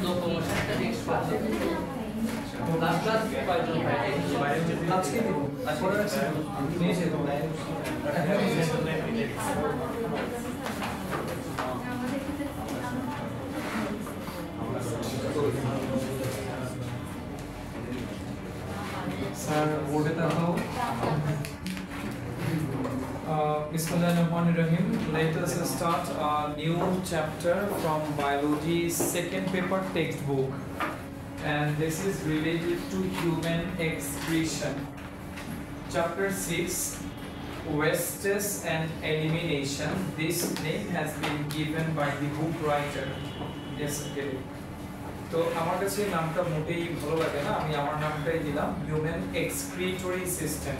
Locomotion একটা text পাচ্ছি class class কয়জন ভাই আজকে দিব পরে রাখছি নিয়ে যেতে হবে স্যার বোর্ডে তাকাও Bismillahirrahmanirrahim. Let us start a new chapter from biology second paper textbook, and this is related to human excretion. Chapter 6, wastes and elimination. This name has been given by the book writer. Yes, okay. তো আমার কাছে নামটা মোটেই ভালো লাগে না, আমি আমার নামটাই দিলাম হিউম্যান এক্সক্রিটরি সিস্টেম।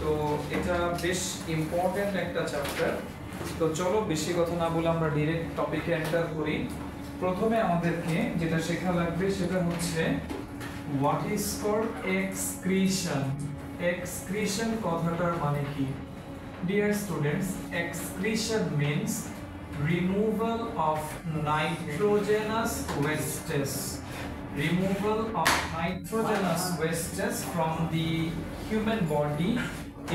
তো এটা বেশ ইম্পর্টেন্ট একটা চ্যাপ্টার। তো চলো বেশি কথা না বলে আমরা ডাইরেক্ট টপিকে এন্টার করি। প্রথমে আমাদেরকে যেটা শেখা লাগবে সেটা হচ্ছে what is called excretion. Excretion কথাটার মানে কি? Dear students, excretion means removal of nitrogenous wastes. Removal of nitrogenous wastes from the human body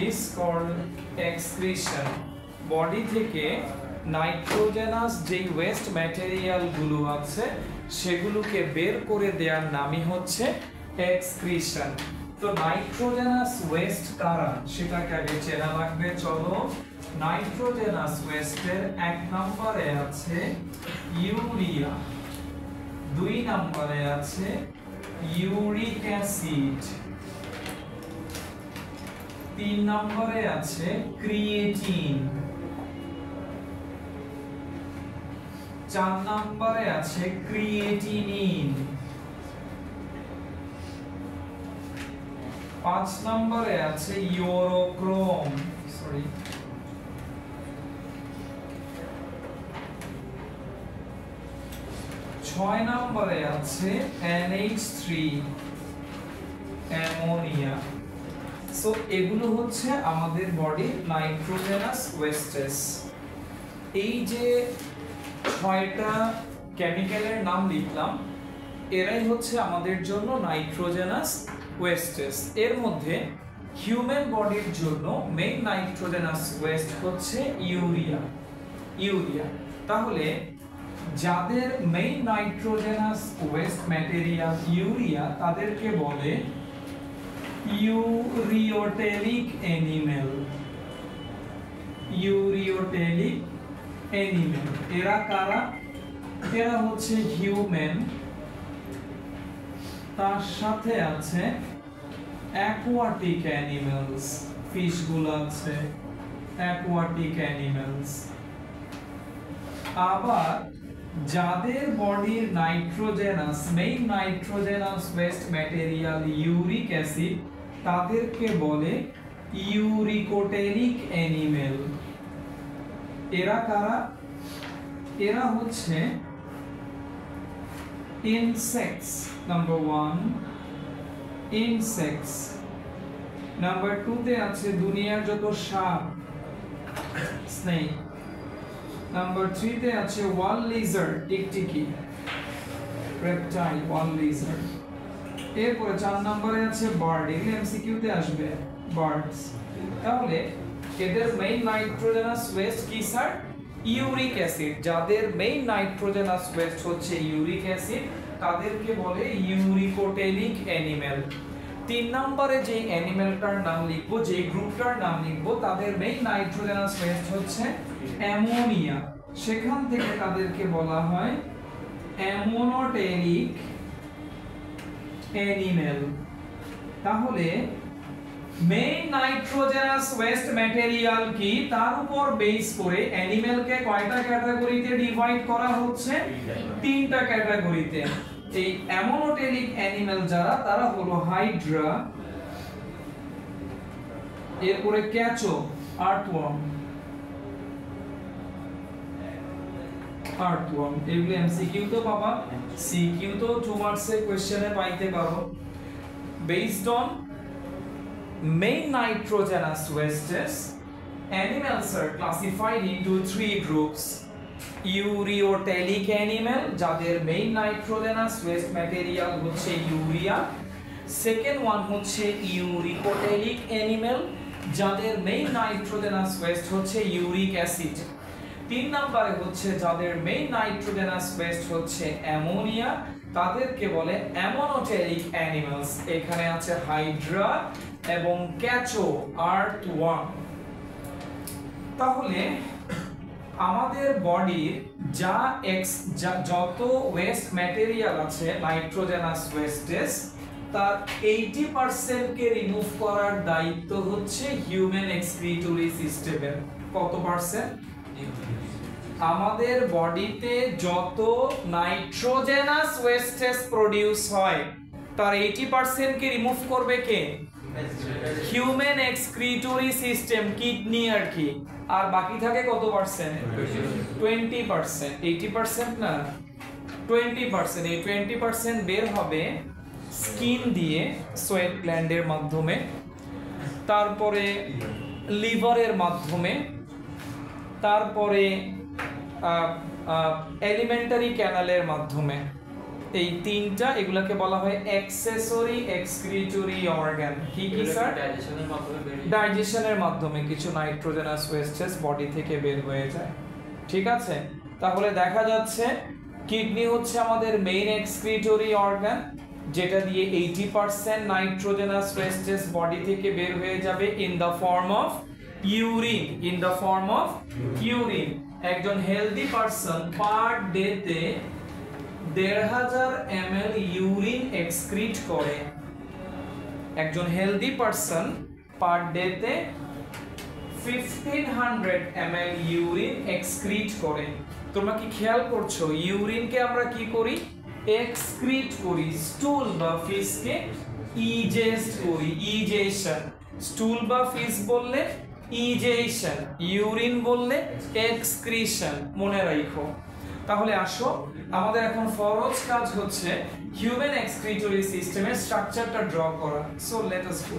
is called excretion. Body থেকে নাইট্রোজেনাস যে ওয়েস্ট ম্যাটেরিয়াল গুলো আছে সেগুলোকে বের করে দেওয়ার নামই হচ্ছে এক্সক্রিশন। তো নাইট্রোজেনাস ওয়েস্ট কারা সেটাকে আগে চেনা লাগবে। চলো, নাইট্রোজেনাস ওয়েস্টের এক নম্বরে আছে ইউরিয়া, দুই নম্বরে আছে ইউরিক অ্যাসিড, তিন নম্বরে আছে ক্রিয়েটিন, চার নম্বরে আছে ক্রিয়েটিনিন, পাঁচ নম্বরে আছে ইউরোক্রোম, সরি ছয় নম্বরে আছে NH3 অ্যামোনিয়া। সো এগুলো হচ্ছে আমাদের বডি নাইট্রোজেনাস ওয়েস্টেস। এই যে ছয়টা কেমিক্যালের নাম লিখলাম এরাই হচ্ছে আমাদের জন্য নাইট্রোজেনাস ওয়েস্টেস। এর মধ্যে হিউম্যান বডির জন্য মেইন নাইট্রোজেনাস ওয়েস্ট হচ্ছে ইউরিয়া। ইউরিয়া তাহলে যাদের main nitrogenous waste material urea তাদেরকে বলে ইউরিওটেলিক অ্যানিমেল। ইউরিওটেলিক অ্যানিমেল এরা কারা? এরা হচ্ছে হিউম্যান, তার সাথে আছে অ্যাকোয়াটিক অ্যানিমেলস, ফিশগুলো আছে অ্যাকোয়াটিক অ্যানিমেলস। আবার যাদের বডির nitrogenous main nitrogenous waste material uric acid তাদেরকে বলে ইউরিকোটেলিক অ্যানিমেল। এরা কারা? এরা হচ্ছে ইনসেক্টস, নাম্বার 1 ইনসেক্টস, নাম্বার 2 তে আছে দুনিয়ার যত সাপ, স্নেক, নাম্বার 3 তে আছে ওয়াল লিজার্ড, টিকটিকি, রেপটাইল, ওয়াল লিজার্ড। এরপরে 4 নম্বরে আছে বার্ড, এগুলো এমসিকিউ তে আসবে, বার্ডস। তাহলে এদের মেইন নাইট্রোজেনাস ওয়েস্ট কি স্যার? Uric acid. যাদের মেইন নাইট্রোজেনাস ওয়েস্ট হচ্ছে ইউরিক অ্যাসিড তাদেরকে বলে ইউরিকোটেলিক অ্যানিমেল। 3 নম্বরে যে অ্যানিমেলটার নাম লিখবো, যে গ্রুপটার নাম লিখবো তাদের মেইন নাইট্রোজেনাস ওয়েস্ট হচ্ছে অ্যামোনিয়া। সেখান থেকে তাদেরকে বলা হয় অ্যামোনোটেলিক অ্যানিমেল। তাহলে মেইন নাইট্রোজেনাস ওয়েস্ট ম্যাটেরিয়াল কি তার উপর বেস করে অ্যানিমেলকে কয়টা ক্যাটাগরিতে ডিভাইড করা হচ্ছে? 3টা ক্যাটাগরিতে। এই অ্যামোনোটেলিক অ্যানিমেল যারা তারা হলো হাইড্রা, এরপরে ক্যাচো, আর্থওয়ার্ম, আর্থওয়ার্ম। এগুলো এমসিকিউ তো পাবা, সিকিউ তো 2 মার্কসের কোশ্চেনে পাইতে পারো। Based on main nitrogenous wastes, animals are classified into 3 groups. Ureotelic animal যাদের মেইন নাইট্রোজেনাস ওয়েস্ট ম্যাটেরিয়াল হচ্ছে ইউরিয়া। সেকেন্ড ওয়ান হচ্ছে ইউরিকোটেলিক অ্যানিমেল যাদের মেইন নাইট্রোজেনাস ওয়েস্ট হচ্ছে ইউরিক অ্যাসিড। 3 নম্বরে হচ্ছে যাদের মেইন নাইট্রোজেনাস ওয়েস্ট হচ্ছে অ্যামোনিয়া, তাদেরকে বলে অ্যামোনোটেলিক অ্যানিমেলস। এখানে আছে হাইড্রা এবং ক্যাচো আর্থওয়ার্ম। তাহলে আমাদের বডির যত ওয়েস্ট ম্যাটেরিয়াল আছে নাইট্রোজেনাস ওয়েস্টেজ, তার 80% কে রিমুভ করার দায়িত্ব হচ্ছে হিউম্যান এক্সক্রিটরি সিস্টেমের। কত পার্সেন্ট? আমাদের বডিতে যত নাইট্রোজেনাস ওয়েস্টেজ প্রডিউস হয় তার 80% কে রিমুভ করবে কে? হিউম্যান এক্সক্রিটরি সিস্টেম, কিডনি আর কি। আর বাকি থাকে কত পার্সেন্ট? 20%। 80% না, 20%। এই 20% বের হবে স্কিন দিয়ে, সোয়েট গ্ল্যান্ডের মাধ্যমে, তারপরে লিভারের মাধ্যমে, তারপরে এলিমেন্টারি ক্যানালের মাধ্যমে। এই তিনটা, এগুলোকে বলা হয় অ্যাক্সেসরি এক্সক্রিটরি অর্গান। কি কি স্যার? ডাইজেশনের মাধ্যমে কিছু নাইট্রোজেনাস ওয়েস্টেজ বডি থেকে বের হয়ে যায়। ঠিক আছে, তাহলে দেখা যাচ্ছে কিডনি হচ্ছে আমাদের মেইন এক্সক্রিটরি অর্গান, যেটা দিয়ে 80% নাইট্রোজেনাস ওয়েস্টেজ বডি থেকে বের হয়ে যাবে in the form of urine. In the form of urine. একজন হেলদি পারসন পার ডেতে 1500 ml ইউরিন এক্সক্রিট করে। একজন হেলদি পারসন পার ডেতে 1500 ml ইউরিন এক্সক্রিট করে। তোমরা কি খেয়াল করছো, ইউরিনকে আমরা কি করি? এক্সক্রিট করি। স্টুল বা ফিসকে ইজেস্ট করি, ইজেশন। স্টুল বা ফিস বললে ইজেশন, ইউরিন বললে এক্সক্রিশন। মনে রাখো। তাহলে আসো, আমাদের এখন ফরজ কাজ হচ্ছে হিউম্যান এক্সক্রিটরি সিস্টেমের স্ট্রাকচারটা ড্র করা। সো লেট আস গো।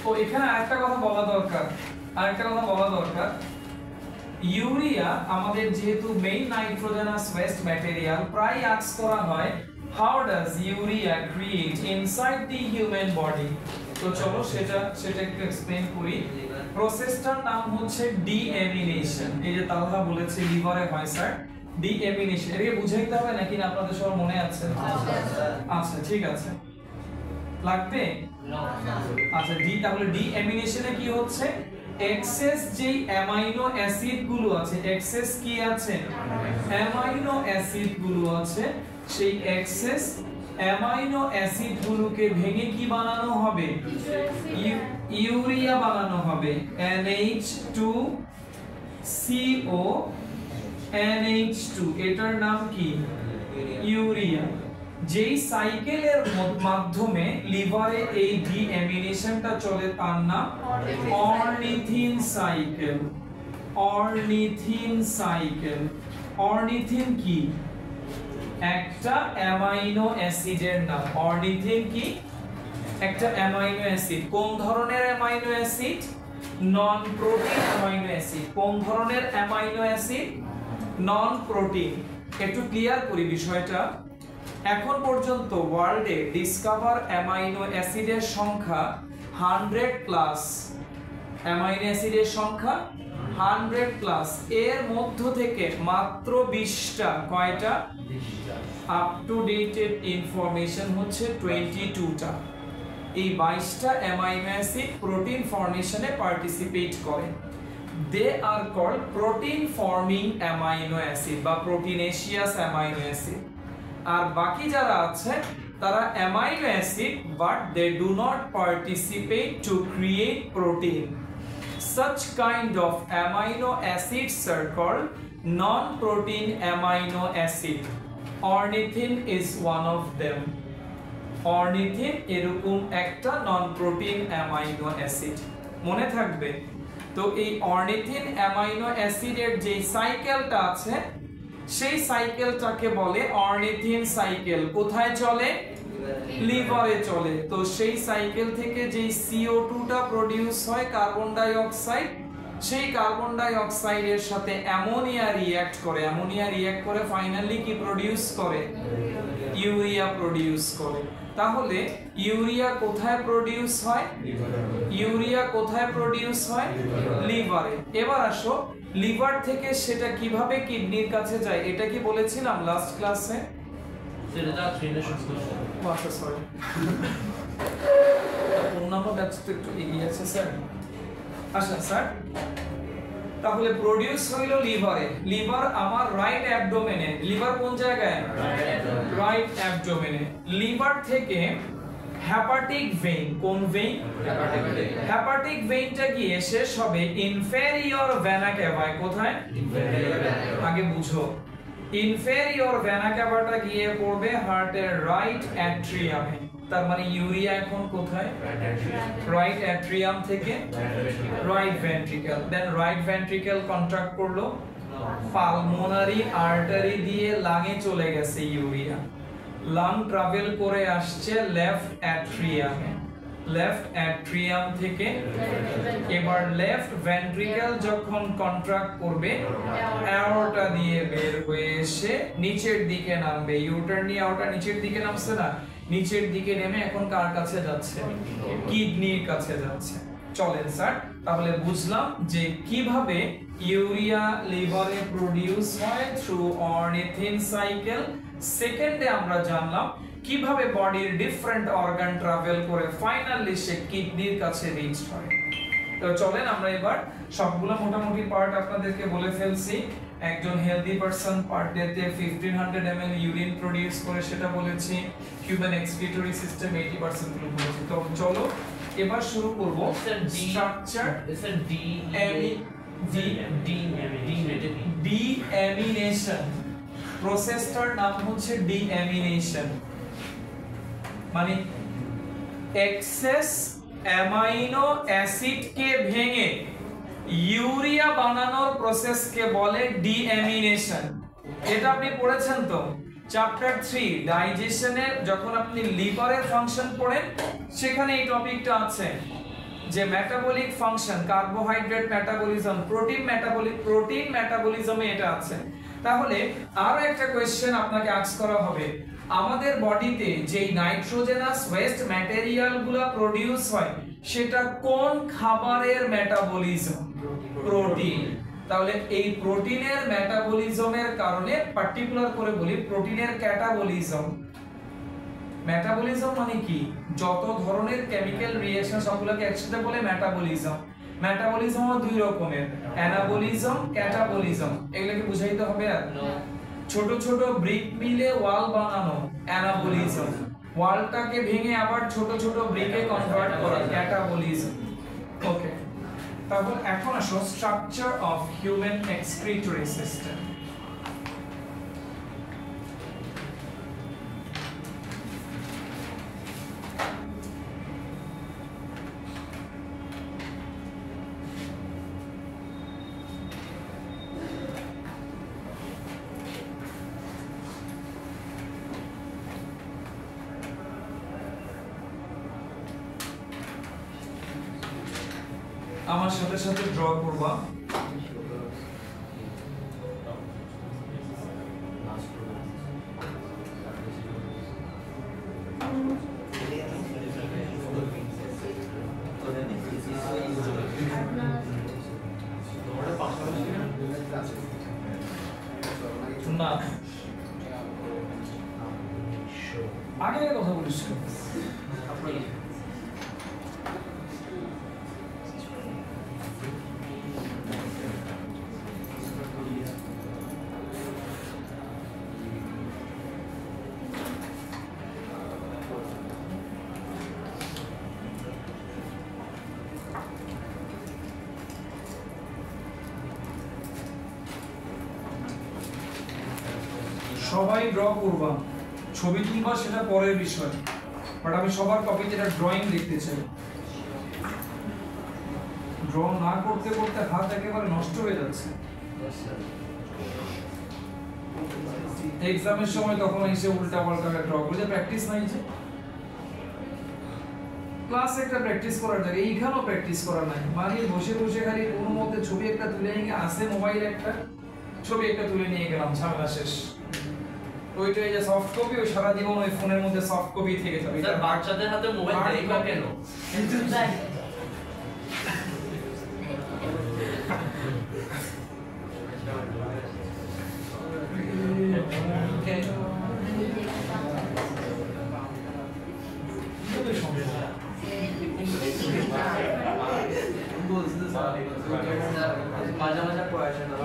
তো এখানে আরেকটা কথা বলা দরকার, ইউরিয়া আমাদের যেহেতু মেইন নাইট্রোজেনাস ওয়েস্ট ম্যাটেরিয়াল, প্রায় আস্ক করা হয় how does urea create inside the human body. তো চলো সেটা একটু এক্সপ্লেইন করি। প্রসেসটার নাম হচ্ছে ডিএমিনেশন। এই যে তালহা বলেছে লিভারে হয় স্যার ডিএমিনেশন। এটাকে বুঝাইতে হবে নাকি না আপনাদের সবার মনে আছে? আচ্ছা ঠিক আছে, লাগবে? আচ্ছা তাহলে ডিএমিনেশনে কি হচ্ছে? এক্সেস যেই অ্যামাইনো অ্যাসিড গুলো আছে, এক্সেস কি আছে? অ্যামাইনো অ্যাসিড গুলো আছে, সেই এক্সেস অ্যামাইনো অ্যাসিড গুলোকে ভেঙে কি বানানো হবে? ইউরিয়া বানানো হবে। NH2CO NH2, এটার নাম কি? ইউরিয়া। যেই সাইকেলের মাধ্যমে লিভারে এই ডিএমিনেশনটা চলে তার নাম ornithine cycle. Ornithine cycle. Ornithine কি? একটা অ্যামাইনো অ্যাসিডের নাম। অর্নিথিন কি? একটা অ্যামাইনো অ্যাসিড। কোন ধরনের amino acid? Non protein amino acid. কোন ধরনের অ্যামাইনো অ্যাসিড? Non protein. একটু ক্লিয়ার করি বিষয়টা। এখন পর্যন্ত ওয়ার্ল্ডে ডিসকভার অ্যামাইনো অ্যাসিডের সংখ্যা 100+। অ্যামাইনো অ্যাসিডের সংখ্যা 100+। এর মধ্য থেকে মাত্র 20টা, কয়টা? আপ টু ডেটেড ইনফরমেশন হচ্ছে 22টা। এই 22টা অ্যামাইনো অ্যাসিড প্রোটিন ফর্মেশনে পার্টিসিপেট করে। They are called protein forming amino acid বা প্রোটিনেশিয়াস অ্যামাইনো অ্যাসিড। আর বাকি যারা আছে তারা amino acid, but they do not participate to create protein. Such kind of amino acids are called non-protein amino acid. Ornithine is one of them. Ornithine এরকম একটা non-protein amino acid। মনে থাকবে তো এই অর্নিথিন অ্যামাইনো অ্যাসিডের যে সাইকেলটা আছে সেই সাইকেলটাকে বলে অর্নিথিন সাইকেল। কোথায় চলে? লিভারে চলে। তো সেই সাইকেল থেকে যে CO2টা প্রডিউস হয়, কার্বন ডাই অক্সাইড, সেই কার্বন ডাই অক্সাইডের সাথে অ্যামোনিয়া রিঅ্যাক্ট করে ফাইনালি কি প্রোডিউস করে? ইউরিয়া প্রোডিউস করে। তাহলে ইউরিয়া কোথায় প্রোডিউস হয়? লিভারে। এবার আসো, লিভার থেকে সেটা কিভাবে কিডনির কাছে যায় এটা কি বলেছিলাম লাস্ট ক্লাসে? সেটা যাচ্ছে রিলেশন কোশ্চেন। আচ্ছা সরি, নাম্বার ব্যাচটা একটু এগিয়ে আছে স্যার। আচ্ছা স্যার, তাহলে প্রোডিউস হইল লিভারে। লিভার আমার রাইট অ্যাবডোমেনে। লিভার কোন জায়গায়? রাইট অ্যাবডোমেনে। লিভার থেকে হেপাটিক ভেইন, কোন ভেইন? হেপাটিক ভেইনটা গিয়ে শেষ হবে ইনফেরিয়র ভেনা ক্যাভায়। কোথায়? আগে বুঝো, ইনফেরিয়র ভেনা ক্যাভাটা গিয়ে পড়বে হার্টের রাইট অ্যাট্রিয়ামে। তার মানে ইউরিয়া এখন কোথায়? রাইট অ্যাট্রিয়াম থেকে রাইট ভেন্ট্রিকল। দেন রাইট ভেন্ট্রিকল কন্ট্রাক্ট করলো, পালমোনারি আর্টারি দিয়ে লাঙে চলে গেছে ইউরিয়া। লাং ট্রাভেল করে আসছে লেফট অ্যাট্রিয়ামে। লেফট অ্যাট্রিয়াম থেকে এবার লেফট ভেন্ট্রিকল যখন কন্ট্রাক্ট করবে, অ্যাওর্টা দিয়ে বের হয়ে এসে নিচের দিকে নামবে। ইউটার্ন নিয়ে অ্যাওর্টা নিচের দিকে নামছে না, নিচের দিকে নেমে এখন কার কাছে যাচ্ছে? কিডনির কাছে যাচ্ছে। চলেন স্যার, তাহলে বুঝলাম যে কিভাবে ইউরিয়া লিভারে প্রোডিউস হয় থ্রু অর্নিথিন সাইকেল। সেকেন্ডে আমরা জানলাম কিভাবে বডির ডিফারেন্ট অর্গান ট্রাভেল করে ফাইনালি সে কিডনির কাছে রিচ হয়। তো চলেন আমরা এবার সবগুলো মোটামুটি পার্ট আপনাদেরকে বলে ফেলছি। একজন হেলদি পারসন পার ডেতে 1500 ml ইউরিন প্রোডিউস করে সেটা বলেছি। হিউম্যান এক্সক্রিটরি সিস্টেম 80% গুলো বলেছি। তো চলো এবার শুরু করব স্ট্রাকচার ডিএমিনেশন। প্রসেসটার নাম হচ্ছে ডিএমিনেশন, মানে এক্সেস অ্যামাইনো অ্যাসিডকে ভেঙে ইউরিয়া বানানোর প্রসেসকে বলে ডিএমিনেশন। এটা আপনি পড়েছেন তো চ্যাপ্টার 3 ডাইজেশনের, যখন আপনি লিভারের ফাংশন পড়েন সেখানে এই টপিকটা আছে যে metabolic function, carbohydrate metabolism, protein মেটাবলিজমে এটা আছে। তাহলে আরো একটা কোশ্চেন আপনাকে আস্ক করা হবে, আমাদের বডিতে যেই নাইট্রোজেনাস ওয়েস্ট ম্যাটেরিয়ালগুলো প্রোডিউস হয় সেটা কোন খাবারের মেটাবলিজম? প্রোটিন। তাহলে এই প্রোটিনের মেটাবলিজমের কারণে পার্টিকুলার করে বলি প্রোটিনের ক্যাটাবলিজম। মেটাবলিজম মানে কি? যত ধরনের কেমিক্যাল রিঅ্যাকশন সবগুলোকে একসাথে বলে মেটাবলিজম। মেটাবলিজম দুই রকমের, অ্যানাবলিজম, ক্যাটাবলিজম। এগুলোকে বুঝাইতে হবে আর ছোট ছোট ব্রিক মিলে ওয়াল বানানো অ্যানাবলিজম, ওয়ালটাকে ভেঙে আবার ছোট ছোট ব্রিকে কনভার্ট করা ক্যাটাবলিজম। ওকে, তাহলে এখন আসো structure of human excretory system. আমার সাথে সাথে ড্র করবা। না আগে কথা বলিস সবাই ড্র করবা, ছবি তুলবা সেটা পরের বিষয়, বাট আমি সবার কপিতে একটা ড্রয়িং দেখতে চাই। ড্র না করতে করতে হাত একেবারে নষ্ট হয়ে যাচ্ছে। এক্সামের সময় তখন এসে উল্টা পাল্টা ড্র করে, প্র্যাকটিস নাই যে। ক্লাস একটা প্র্যাকটিস করার জায়গা, এইখানেও প্র্যাকটিস করা নাই। মানে বসে বসে খালি কোনো মতে ছবি একটা তুলে নিয়ে আসে, মোবাইল একটা ছবি একটা তুলে নিয়ে গেলাম, ঝামেলা শেষ। ওইটাই যে সফট কপি, ওই সারা জীবন ওই ফোনের মধ্যে সফট কপি থেকে যাবে। স্যার বাচ্চাদের হাতে মোবাইল দেই বা কেন? মাঝে মাঝে পড়াশোনা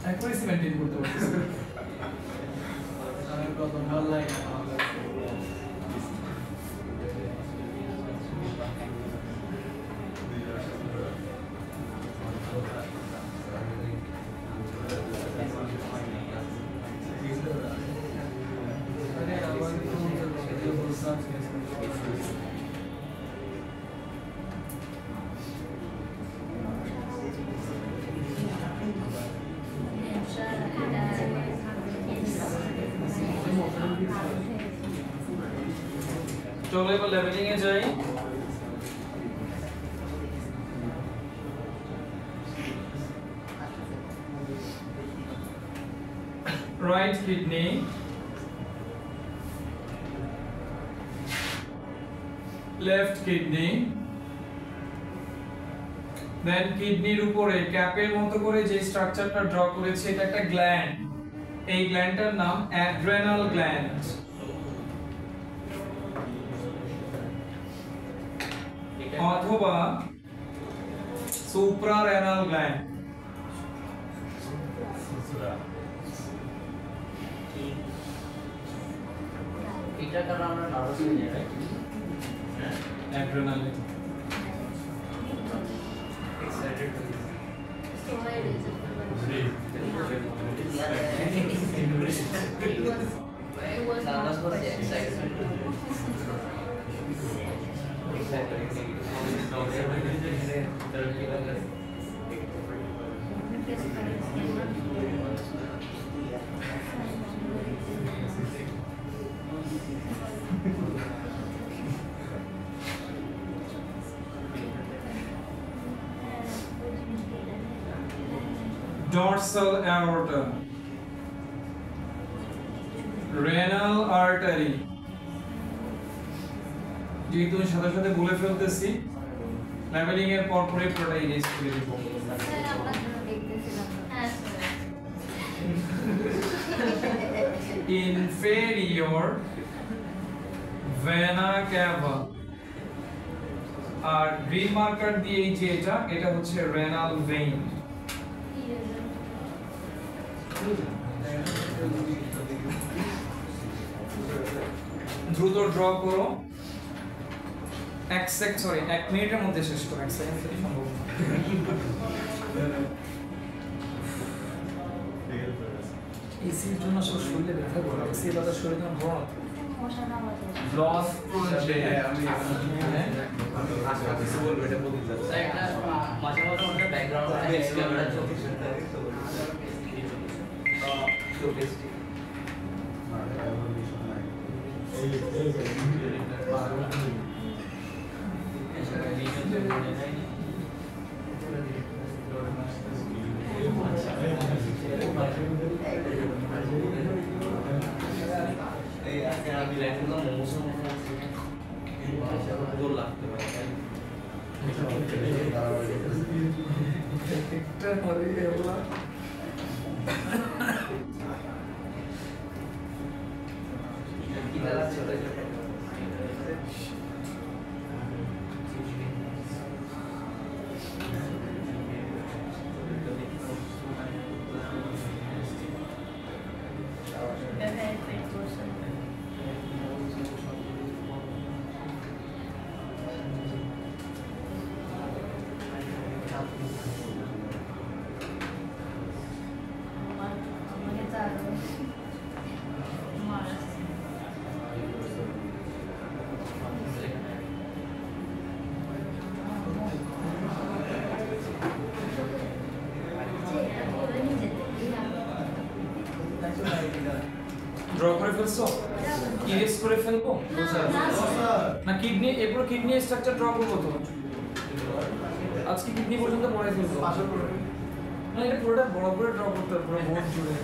accuracy maintain করতে পারতেছি। চলো এবার লেভেলিং এ যাই। রাইট কিডনি, লেফট কিডনি, দেন কিডনির উপরে ক্যাপের মতো করে যে স্ট্রাকচারটা ড্র করেছে এটা একটা গ্ল্যান্ড। এই গ্ল্যান্ডটার নাম অ্যাড্রেনাল গ্ল্যান্ড। অথবা সুপ্রারেনাল গ্ল্যান্ড। এটা কারণ আমরা নার্ভাস হয়ে যাই, রাইট? অ্যাড্রেনাল এক্সাইটেড নার্ভাস করে excited dorsal aorta, renal artery। যেহেতু সাথে সাথে বলে ফেলতেছি, লেভেলিং এর পর পরে পুরোটা ইরেজ করে দিব। inferior vena cava, আর গ্রিন মার্কার দিয়ে এই যে এটা হচ্ছে রেনাল ভেইন। দ্রুত ড্র করো, এক মিনিটের মধ্যে শেষ করো, এক সেকেন্ড থেকে সম্ভব না। এসির জন্য সব শরীরে ব্যথা করে, এসি বাতাস শরীরে জন্য ভ্রণ লস করছে। আমি কিছু বলবো, এটা বলতে চাচ্ছি একটা মাঝে মাঝে ওটা ব্যাকগ্রাউন্ডে ক্যামেরা চলছে আমি লেখা মোমোসো দৌড় লাগতে পারে একটা করে এগুলা কি দাঁড়া চলে করে ফেলছো? ইরেজ করে ফেলবো না কিডনি এরপর কিডনি স্ট্রাকচার ড্র করবো তো আজকে কিডনি পর্যন্ত পড়াই ফেলবো না এটা পুরোটা বড় করে ড্র করতে হবে পুরো বোর্ড জুড়ে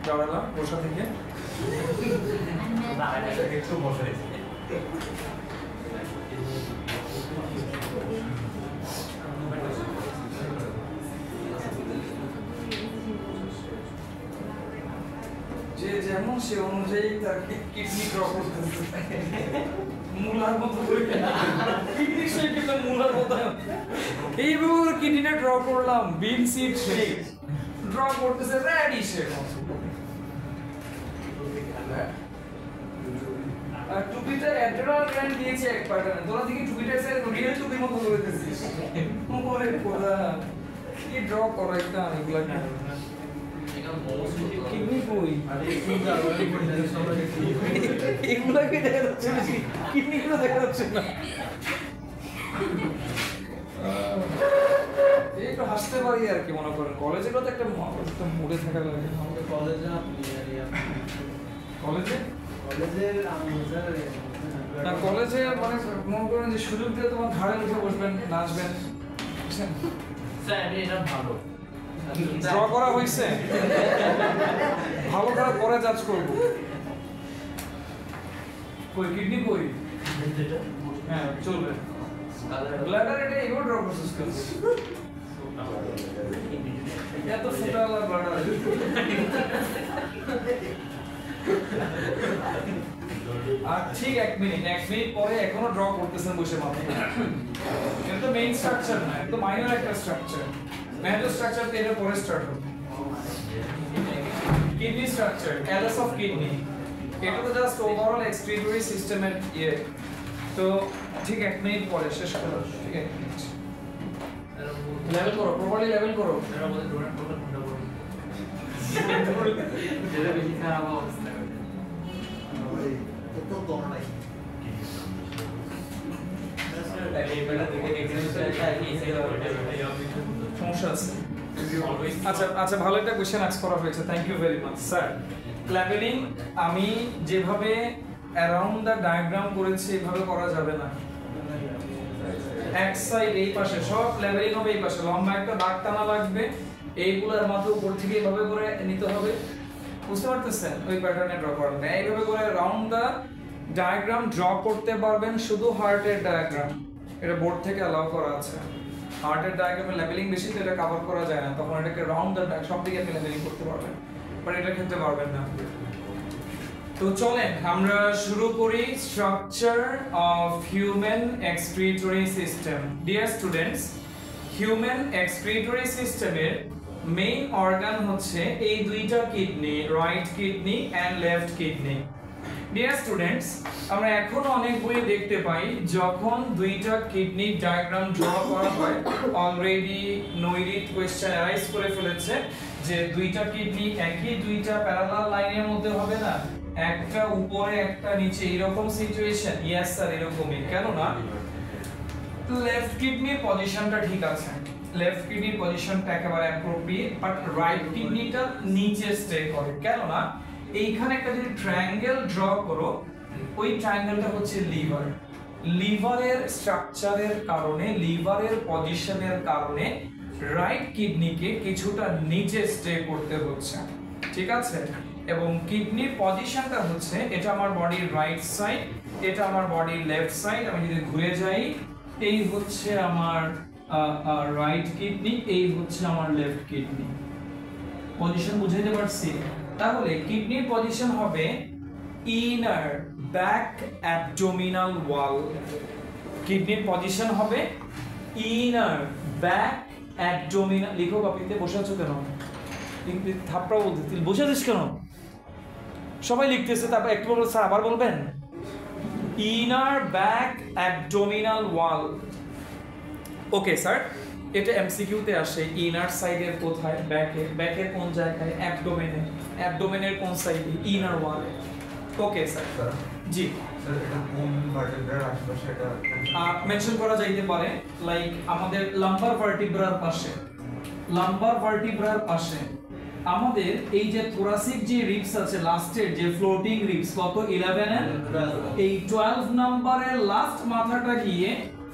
দাঁড়ালাম বসা থেকে একটু বসে যে যেমন সে অনুযায়ী তার কিডনি ড্র করতেছে মূলার মতো করে কিডনি শেপ কিন্তু মূলার মতো এইভাবে কিডনিটা ড্র করলাম বিন সিড শেপ ড্র করতেছে রেডিশের মতো আর টুপিটা অ্যাড্রেনাল গ্ল্যান্ড দিয়েছে এক প্যাটার্নে তোরা দেখি টুপিটা এসে রিয়েল টুপির মতো করে দিয়েছিস মোরে পোড়া কি ড্র করাইতা এগুলা কিডনি কই এগুলা কি দেখা যাচ্ছে না কিডনি গুলো দেখা যাচ্ছে না একটু হাসতে পারি আর কি মনে করেন কলেজে তো একটা মুডে থাকা লাগে আমাদের কলেজে কলেজে না কলেজে মানে মনে করেন যে সুযোগ দিলে তোমার ঘাড়ে উঠে বসবেন নাচবেন স্যার এটা ভালো ড্র করা হয়েছে ভালো করে পরে জাজ করব কই কিডনি কই হ্যাঁ চলবে ব্লাডার এটা এগো ড্র করছিস কেন এত ফুটালা ব্লাডার আর ঠিক এক মিনিট পরে এখনো ড্র করতেছেন বসে মাথায় এটা তো মেইন স্ট্রাকচার না এটা তো মাইনর একটা স্ট্রাকচার মেজর স্ট্রাকচার এর পরে স্টার্ট হবে kidney structure callous of kidney এটা তো জাস্ট ওভারঅল এক্সক্রিটরি সিস্টেমের ইয়ে তো ঠিক এক মিনিট পরে শেষ করো ঠিক আছে লেভেল করো প্রপারলি লেভেল করো এর মধ্যে ডোনেট করলে কোনটা করব যেটা বেশি খারাপ অবস্থা তো কম নাই আচ্ছা ভালো একটা কোশ্চেন আস্ক করা হয়েছে thank you very much sir levelling আমি যেভাবে অ্যারাউন্ড দা ডায়াগ্রাম করেছি এভাবে করা যাবে না এক সাইড এই পাশে সব লেভেলিং হবে এই পাশে লম্বা একটা দাগ টানা লাগবে এইগুলোর মাথা উপর থেকে এইভাবে করে নিতে হবে বুঝতে পারতেছেন ওই প্যাটার্নে ড্র করবেন এইভাবে করে রাউন্ড দা ডায়াগ্রাম ড্র করতে পারবেন শুধু হার্টের ডায়াগ্রাম এটা বোর্ড থেকে অ্যালাউ করা আছে হার্টের ডায়াগ্রামে লেভেলিং বেশি তো এটা কভার করা যায় না তখন এটাকে রাউন্ড দা সব দিকে আপনি লেভেলিং করতে পারবেন বাট এটা ক্ষেত্রে পারবেন না তো চলেন আমরা শুরু করি structure of human excretory system dear students human excretory সিস্টেমের মেইন অর্গান হচ্ছে এই দুইটা kidney right kidney and left kidney dear students আমরা এখনো অনেক বইয়ে দেখতে পাই যখন দুইটা কিডনি ডায়াগ্রাম ড্র করা হয় অলরেডি নৈরিত কোশ্চেন অ্যারাইজ করে ফেলেছে যে দুইটা কিডনি একই দুইটা প্যারালাল লাইনের মধ্যে হবে না একটা উপরে একটা নিচে এরকম সিচুয়েশন ইয়েস স্যার এরকমই কেন না লেফট কিডনির পজিশনটা ঠিক আছে লেফট কিডনির পজিশনটা একেবারে অ্যাপ্রোপ্রিয়েট বাট রাইট কিডনিটা নিচে স্টে করে কেন না এইখানে একটা যদি ট্রায়াঙ্গেল ড্র করো ওই ট্রায়াঙ্গেলটা হচ্ছে লিভার লিভারের স্ট্রাকচারের কারণে লিভারের পজিশনের কারণে রাইট কিডনিকে কিছুটা নিচে স্টে করতে হচ্ছে ঠিক আছে এবং কিডনির পজিশনটা হচ্ছে এটা আমার বডির রাইট সাইড এটা আমার বডির লেফট সাইড আমি যদি ঘুরে যাই এই হচ্ছে আমার রাইট কিডনি এই হচ্ছে আমার লেফট কিডনি পজিশন বুঝাইতে পারছি তাহলে কিডনির পজিশন হবে ইনার ব্যাক অ্যাবডোমিনাল ওয়াল কিডনির পজিশন হবে ইনার ব্যাক অ্যাবডোমিনাল লিখো কপিতে বসে আছো কেন থাপড়া বলতে বসে আছিস কেন সবাই লিখতেছে তারপর একটু বলবো স্যার আবার বলবেন ইনার ব্যাক অ্যাবডোমিনাল ওয়াল ওকে স্যার এটা এমসিকিউতে আসে ইনার সাইডের কোথায় ব্যাকের কোন জায়গায় অ্যাবডোমেনের কোন সাইডে ইনার ওয়ালে ওকে স্যার জি স্যার এটা কোন ভার্টিব্রার আশেপাশে এটা মেনশন করা যাইতে পারে লাইক আমাদের লাম্বার ভার্টিব্রার পাশে আমাদের এই যে থোরাসিক যে রিবস আছে লাস্টের যে ফ্লোটিং রিবস কত 11 এর এই 12 নম্বরের লাস্ট মাথাটা গিয়ে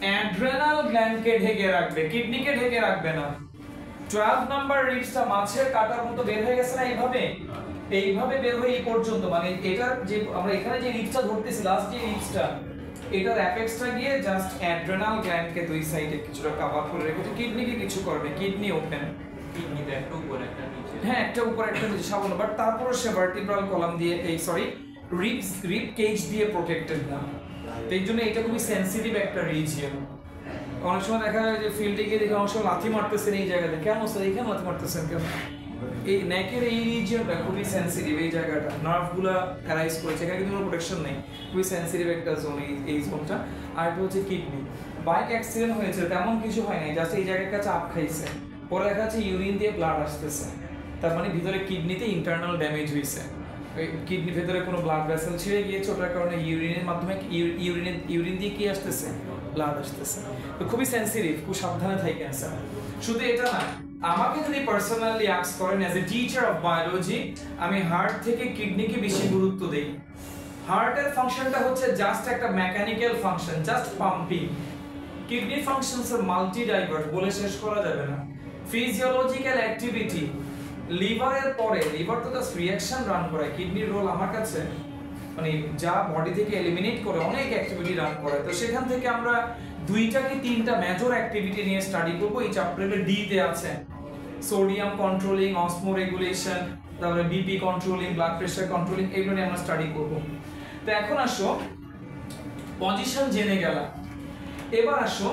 অ্যাড্রেনাল গ্ল্যান্ডকে ঢেকে রাখবে, কিডনিকে ঢেকে রাখবে না। 12 নাম্বার রিবসটা মাছের কাটার মতো বের হয়ে গেছে না এইভাবে বের হয়ে এই পর্যন্ত, মানে এটার যে আমরা এখানে যে রিবসটা ধরতেছি লাস্ট যে রিবসটা এটার অ্যাপেক্সটা গিয়ে জাস্ট অ্যাড্রেনাল গ্ল্যান্ডকে দুই সাইডে কিছুটা কভার করে রেখেছে, কিডনিকে কিছু করবে, কিডনি ওপেন, কিডনিতে একটা উপর একটা নিচে, হ্যাঁ একটা উপর একটা নিচে সামান্য, বাট তারপরে সে ভার্টিব্রাল কলাম দিয়ে রিব কেজ দিয়ে প্রোটেক্টেড না। এই জন্য এটা খুবই সেনসিটিভ একটা রিজিয়ন। অনেক সময় দেখা যায় যে ফিল্ডে গিয়ে দেখে অনেক সময় লাথি মারতেছেন এই জায়গাতে, কেন স্যার এখানে লাথি মারতেছেন কেন? এই নেকের এই রিজিয়নটা খুবই সেনসিটিভ, এই জায়গাটা নার্ভগুলা অ্যারাইজ করেছে, এখানে কিন্তু কোনো প্রোটেকশন নেই, খুবই সেনসিটিভ একটা জোন এই জোনটা। আর এটা হচ্ছে কিডনি। বাইক অ্যাক্সিডেন্ট হয়েছে তেমন কিছু হয় নাই, জাস্ট এই জায়গার কাছে আপ খাইছে, পরে দেখা যাচ্ছে ইউরিন দিয়ে ব্লাড আসতেছে, তার মানে ভিতরে কিডনিতে ইন্টারনাল ড্যামেজ হয়েছে, কিডনির ভেতরে কোনো ব্লাড ভেসেল ছিঁড়ে গিয়েছে, ওটার কারণে ইউরিনের মাধ্যমে ইউরিন দিয়ে কি আসতেছে, ব্লাড আসতেছে। তো খুবই সেনসিটিভ, খুব সাবধানে থাকেন স্যার। শুধু এটা না, আমাকে যদি পার্সোনালি আস্ক করেন as a teacher of biology, আমি হার্ট থেকে কিডনিকে বেশি গুরুত্ব দেই। হার্টের ফাংশনটা হচ্ছে জাস্ট একটা mechanical function, just pumping. Kidney functions are multi diverse, বলে শেষ করা যাবে না। ফিজিওলজিক্যাল অ্যাক্টিভিটি, লিভারের পরে লিভার তো জাস্ট রিঅ্যাকশন রান করে, কিডনির রোল আমার কাছে মানে যা বডি থেকে এলিমিনেট করে অনেক অ্যাক্টিভিটি রান করে। তো সেখান থেকে আমরা দুইটা কি তিনটা মেজর অ্যাক্টিভিটি নিয়ে স্টাডি করব, এই চ্যাপ্টারে ডি তে আছে। সোডিয়াম কন্ট্রোলিং, অসমো রেগুলেশন, তারপরে BP controlling, blood pressure controlling, এগুলো নিয়ে আমরা স্টাডি করব। তো এখন আসো পজিশন জেনে গেলাম, এবার আসো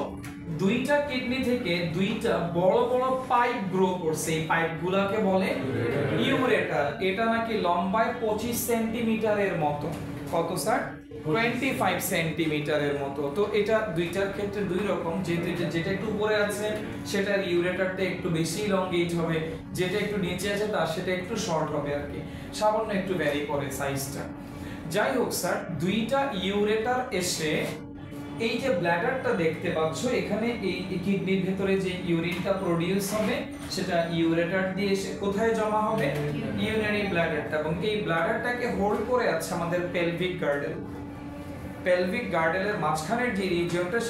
দুইটা কিডনি থেকে দুইটা বড় বড় পাইপ গ্রো করছে, এই পাইপগুলোকে বলে ইউরেটার। এটা নাকি লম্বায় 25 সেন্টিমিটারের মতো, কত স্যার? 25 সেন্টিমিটারের মতো। তো এটা দুইটার ক্ষেত্রে দুই রকম, যেটা একটু উপরে আছে সেটার ইউরেটারটা একটু বেশি লংগেট হবে, যেটা একটু নিচে আছে তার সেটা একটু শর্ট হবে আর কি, সামান্য একটু ভ্যারি করে সাইজটা। যাই হোক স্যার, দুইটা ইউরেটার এসে এই যে ব্ল্যাডারটা দেখতে পাচ্ছ এখানে, এই কিডনির ভেতরে যে ইউরিনটা প্রোডিউস হবে সেটা ইউরেটার দিয়ে এসে কোথায় জমা হবে? ইউরিনারি ব্ল্যাডারটা। এবং এই ব্ল্যাডারটাকে হোল্ড করে আছে আমাদের পেলভিক গার্ডেল। পেলভিক গার্ডেলের মাঝখানের যে রিজিয়নটা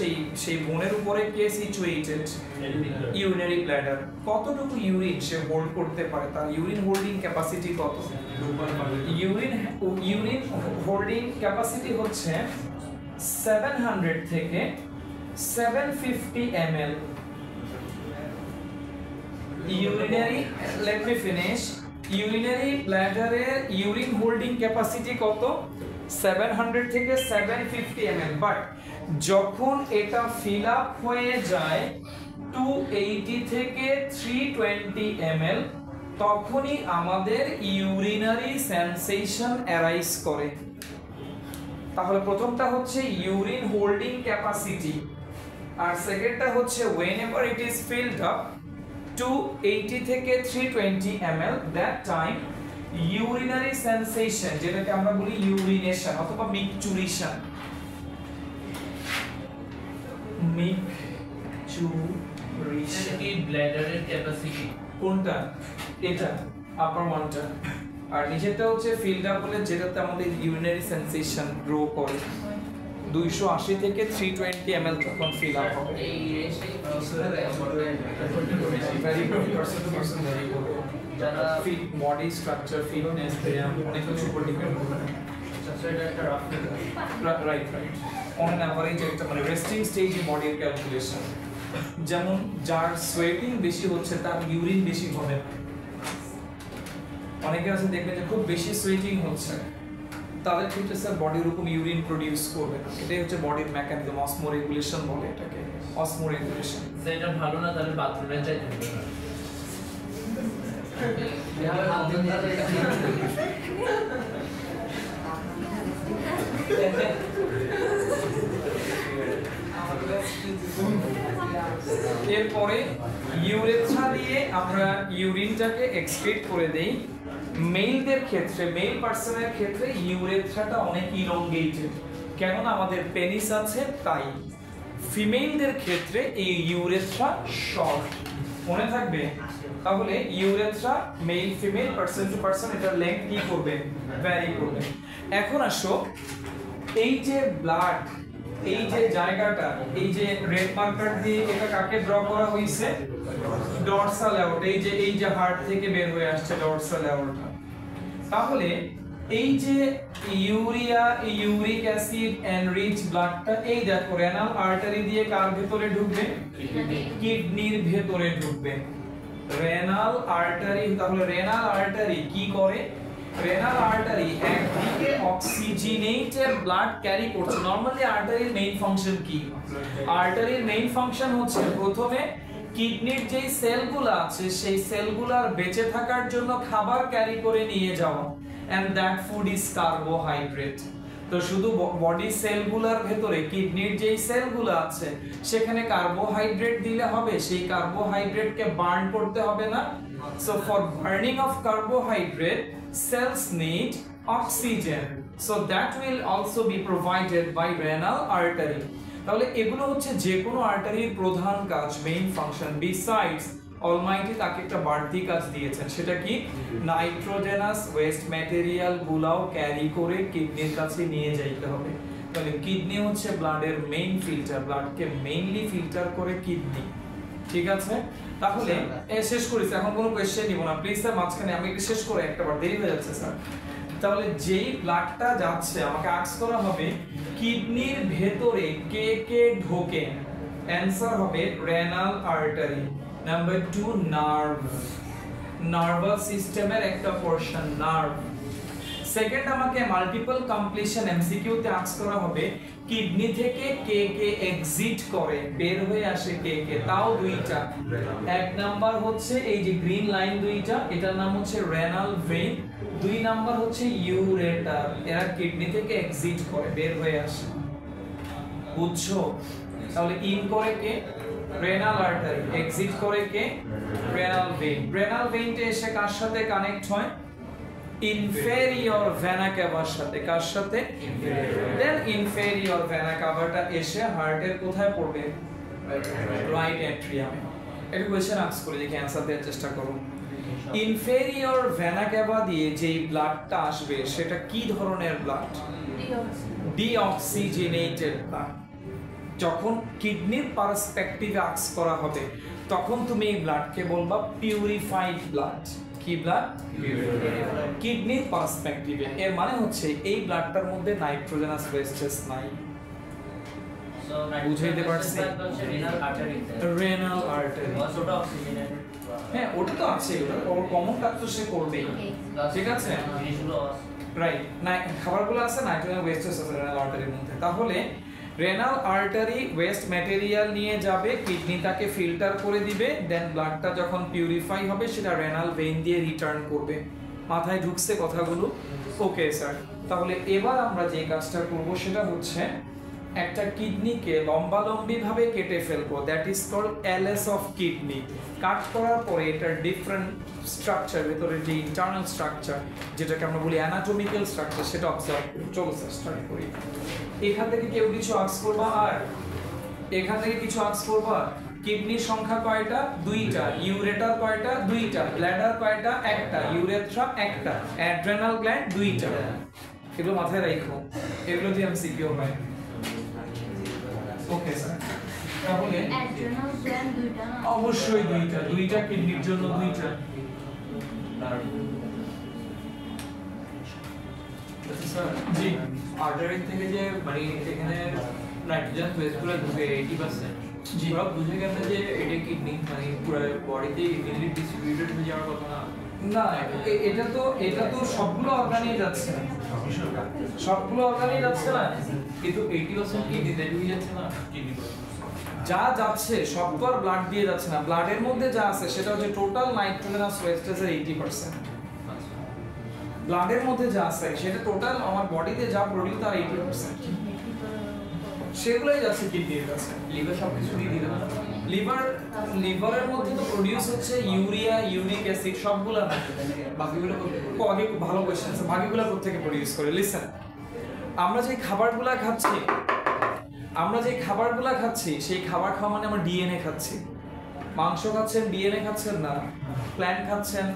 সেই বোনের উপরে কে সিচুয়েটেড? ইউরিনারি ব্ল্যাডার। কতটুকু ইউরিন সে হোল্ড করতে পারে, তার ইউরিন হোল্ডিং ক্যাপাসিটি কত? ইউরিন হোল্ডিং ক্যাপাসিটি হচ্ছে 700 থেকে 750 ml। urinary, let me finish, urinary bladder urine holding capacity কত? 700 থেকে 750 ml, বাট যখন এটা ফিল আপ হয়ে যায় 280 থেকে 320 ml, তখনই আমাদের ইউরিনারি সেন্সেশন অ্যারাইজ করে। তাহলে প্রথমটা হচ্ছে ইউরিন হোল্ডিং ক্যাপাসিটি, আর সেকেন্ডটা হচ্ছে whenever it is filled up 280 থেকে 320 ml, that time urinary sensation, যেটাকে আমরা বলি ইউরিনেশন অথবা মিকচুরেশন। মিকচুরেশন এই ব্ল্যাডারের ক্যাপাসিটি কোনটা? এটা আপার ওয়ানটা, আর নিচেরটা হচ্ছে ফিল্ড আপ হলে যেটাতে আমাদের ইউরিনারি সেন্সেশন গ্রো করে 280 থেকে 320 ml তখন ফিল আপ হবে। এই রেশে very good, person to person very good. যারা ফিট বডি স্ট্রাকচার, ফিটনেস, ব্যায়াম অনেক কিছু উপর ডিপেন্ড করে। এটা একটা রাইট অন অ্যান অ্যাভারেজ একটা মানে রেস্টিং স্টেজে বডির ক্যালকুলেশন। যেমন যার সোয়েটিং বেশি হচ্ছে তার ইউরিন বেশি হবে। অনেকে আছে দেখবেন যে খুব বেশি সোয়েটিং হচ্ছে, তাদের ক্ষেত্রে স্যার বডি ওরকম ইউরিন প্রডিউস করবে না। এটাই হচ্ছে বডির মেকানিজম, অসমো রেগুলেশন বলে এটাকে, অসমো রেগুলেশন। সেটা ভালো না, তাহলে বাথরুমে যাইতে হবে না। এরপরে ইউরেথ্রা দিয়ে আমরা ইউরিনটাকে এক্সক্রিট করে দেই। মেলদের ক্ষেত্রে, মেল পার্সনের ক্ষেত্রে ইউরেথ্রাটা অনেক ইলংগেটেড, কেননা আমাদের পেনিস আছে তাই। ফিমেলদের ক্ষেত্রে এই ইউরেথ্রা শর্ট। মনে থাকবে? তাহলে urethra male female person to person এটার লেংথ কি করবে? ভ্যারি করবে। এখন আসো এই যে ব্লাড, এই যে জায়গাটা, এই যে রেড মার্কার দিয়ে এটা কাকে ড্র করা হইছে? Dorsal aorta. এই যে হার্ট থেকে বের হয়ে আসছে ডরসাল অ্যাওর্টা। তাহলে এই যে ইউরিয়া, ইউরিক অ্যাসিড এনরিচ ব্লাডটা এই দেখো রেনাল আর্টারি দিয়ে কার ভেতরে ঢুকবে? কিডনির ভেতরে ঢুকবে। রেনাল আর্টারি, তাহলে রেনাল আর্টারি কি করে? রেনাল আর্টারি একদিকে অক্সিজেনেটেড ব্লাড ক্যারি করছে। নরমালি আর্টারির মেইন ফাংশন কি? আর্টারির মেইন ফাংশন হচ্ছে প্রথমে কিডনির যেই সেলগুলো আছে সেই সেলগুলার বেঁচে থাকার জন্য খাবার ক্যারি করে নিয়ে যাওয়া, and that food is carbohydrate। তো শুধু বডি সেলগুলার ভেতরে কিডনির যেই সেলগুলো আছে সেখানে কার্বোহাইড্রেট দিলে হবে? সেই কার্বোহাইড্রেটকে বার্ন করতে হবে না? So for burning of carbohydrate, cells need oxygen, so that will also be provided by renal artery। তাহলে এগুলো হচ্ছে যে কোনো আর্টারির প্রধান কাজ, মেইন ফাংশন। বিসাইডস অলমাইটি তাকে একটা বাড়তি কাজ দিয়েছেন, সেটা কি? নাইট্রোজেনাস ওয়েস্ট ম্যাটেরিয়াল গুলাও ক্যারি করে কিডনির কাছে নিয়ে যাইতে হবে। তাহলে কিডনি হচ্ছে ব্লাডের মেইন ফিল্টার, ব্লাডকে মেইনলি ফিল্টার করে কিডনি। ঠিক আছে, তাহলে শেষ করেছি, এখন কোনো কোশ্চেন নিব না প্লিজ স্যার। মাঝখানে আমি একটু শেষ করে একটা বার দেরি হয়ে যাচ্ছে স্যার। তাহলে যেই ব্লাডটা যাচ্ছে আমাকে আস্ক করা হবে কিডনির ভেতরে কে কে ঢোকে? অ্যানসার হবে renal artery. Number 2 nerve, nervous সিস্টেমের একটা পোরশন নার্ভ। সেকেন্ড আমাকে মাল্টিপল কমপ্লিশন এমসিকিউ তে আস্ক করা হবে কিডনি থেকে কে কে এক্সিট করে, বের হয়ে আসে কে কে? তাও দুইটা। এক নাম্বার হচ্ছে এই যে গ্রিন লাইন দুইটা, এটার নাম হচ্ছে রেনাল ভেইন। দুই নাম্বার হচ্ছে ইউরেটার, এরা কিডনি থেকে এক্সিট করে, বের হয়ে আসে। বুঝছো? তাহলে ইন করে কে? Renal artery. এক্সিট করে কে? Renal vein. রেনাল ভেইনটা এসে কার সাথে কানেক্ট হয়? ইনফেরিয়র ভেনা ক্যাভার সাথে। কার সাথে? দেন ইনফেরিয়র ভেনা ক্যাভাটা এসে হার্টের কোথায় পড়বে? রাইট অ্যাট্রিয়ামে। একটা কোশ্চেন আস্ক করে দেখি, অ্যানসার দেওয়ার চেষ্টা করুন। ইনফেরিয়র ভেনা ক্যাভা দিয়ে যেই ব্লাডটা আসবে সেটা কি ধরনের ব্লাড? Deoxygenated blood. যখন কিডনির পার্সপেক্টিভে আস্ক করা হবে তখন তুমি এই ব্লাডকে বলবা পিউরিফাইড ব্লাড। কি ব্লাড? কিডনির পার্সপেক্টিভে। এর মানে হচ্ছে এই ব্লাডটার মধ্যে নাইট্রোজেনাস ওয়েস্টেজ নাই। বুঝাইতে পারছি? Renal artery. হ্যাঁ, ওটা তো আছে, ওর কমন কাজ তো সে করবেই। ঠিক আছে, রাইট। না, খাবারগুলো আছে নাইট্রোজেন ওয়েস্টেজ আছে রেনাল আর্টারির মধ্যে। তাহলে রেনাল আর্টারি ওয়েস্ট ম্যাটেরিয়াল নিয়ে যাবে, কিডনি তাকে ফিল্টার করে দিবে, দেন ব্লাডটা যখন পিউরিফাই হবে সেটা রেনাল ভেইন দিয়ে রিটার্ন করবে। মাথায় ঢুকছে কথাগুলো? Okay sir. তাহলে এবার আমরা যে কাজটা করব সেটা হচ্ছে একটা কিডনিকে লম্বালম্বি ভাবে কেটে ফেলবো, that is called LS of kidney. Cut করার পরে এটার ডিফারেন্ট স্ট্রাকচার, ভেতরে যে ইন্টারনাল স্ট্রাকচার যেটাকে আমরা বলি অ্যানাটমিক্যাল স্ট্রাকচার সেটা অবজার্ভ করি। চলো স্যার স্টার্ট করি। এখান থেকে কেউ কিছু আস্ক করবা? আর এখান থেকে কিছু আস্ক করবা? কিডনির সংখ্যা কয়টা? দুইটা। ইউরেটার কয়টা? দুইটা। ব্ল্যাডার কয়টা? একটা। ইউরেথ্রা একটা। অ্যাড্রেনাল গ্ল্যান্ড দুইটা। এগুলো মাথায় রাখো, এগুলো দিয়ে এমসিকিউ হয়। Okay sir. তাহলে অ্যাড্রেনাল গ্ল্যান্ড দুইটা না? অবশ্যই দুইটা। দুইটা কিডনির জন্য দুইটা। স্যার জি, আর্টারি থেকে যে মানে এখানে নাইট্রোজেন ওয়েস্টগুলো ঢুকে 80%, জি। ওরা বুঝে গেছে যে এটা কিডনি মানে পুরো বডিতে ইভেনলি ডিস্ট্রিবিউটেড হয়ে যাওয়ার কথা না। না, এটা তো সবগুলো অর্গানেই যাচ্ছে না, সবগুলো অর্গানেই যাচ্ছে না, কিন্তু 80% কিডনিতে ঢুকে যাচ্ছে না কিডনি। যা যাচ্ছে সব তো আর ব্লাড দিয়ে যাচ্ছে না। ব্লাডের মধ্যে যা আছে সেটা হচ্ছে টোটাল নাইট্রোজেনাস ওয়েস্টেজের 80%। ব্লাডের মধ্যে যা আছে সেটা টোটাল আমার বডিতে যা প্রোডিউস তার 80%, সেগুলোই যাচ্ছে কিডনির কাছে। লিভার সবকিছু দিয়ে দিল না। লিভারের মধ্যে তো প্রোডিউস হচ্ছে ইউরিয়া, ইউরিক অ্যাসিড সবগুলা না। বাকিগুলো আগে খুব ভালো কোশ্চেন আছে, বাকিগুলো কোথা থেকে প্রোডিউস করে? লিসেন, আমরা যে খাবারগুলা খাচ্ছি সেই খাবার খাওয়া মানে আমরা ডিএনএ খাচ্ছি। মাংস খাচ্ছেন, ডিএনএ খাচ্ছেন না, প্ল্যান্ট খাচ্ছেন,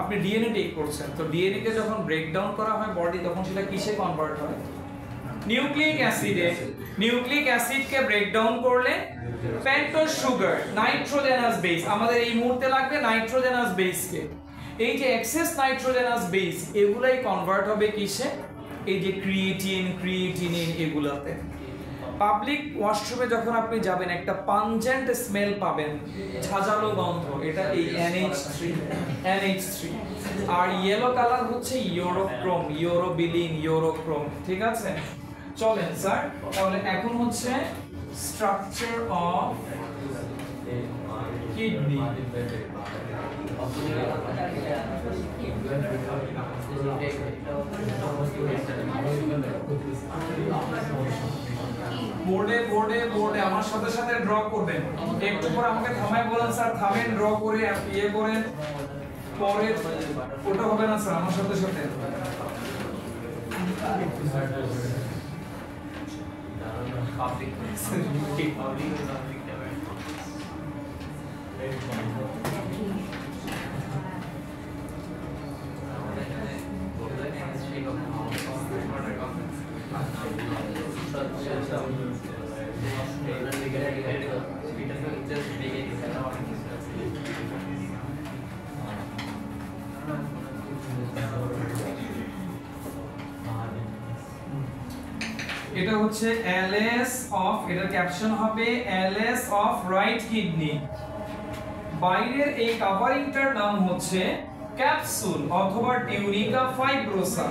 আপনি ডিএনএ টেক করছেন। তো ডিএনএ কে যখন ব্রেকডাউন করা হয় বডি, তখন সেটা কিসে কনভার্ট হয়? নিউক্লিক অ্যাসিডে। নিউক্লিক অ্যাসিডকে ব্রেকডাউন করলে পেন্টোজ সুগার, নাইট্রোজেনাস বেস, আমাদের এই মুহূর্তে লাগবে নাইট্রোজেনাস বেসকে। এই যে এক্সেস নাইট্রোজেনাস বেস, এগুলাই কনভার্ট হবে কিসে? এই যে ক্রিয়েটিন, ক্রিয়েটিনিন, এগুলাতে। পাবলিক ওয়াশরুমে যখন আপনি যাবেন একটা পাঞ্জেন্ট স্মেল পাবেন, ঝাঁঝালো গন্ধ, এটা এই NH3। আর ইয়েলো কালার হচ্ছে ইউরোক্রোম, ইউরোবিলিন, ইউরোক্রোম। ঠিক আছে, চলেন স্যার, তাহলে এখন হচ্ছে স্ট্রাকচার অফ কিডনি। বোর্ডে বোর্ডে বোর্ডে আমার সাথে সাথে ড্র করবেন। একটু পর আমাকে থামায় বলেন স্যার, থামেন, ড্র করে ইয়ে করেন, পরে ওটা হবে না স্যার, আমার সাথে সাথে। এটা হচ্ছে LS অফ, এটার ক্যাপশন হবে LS অফ রাইট কিডনি। বাইরের এই কাভারিংটার নাম হচ্ছে ক্যাপসুল অথবা টিউনিকা ফাইব্রোসা।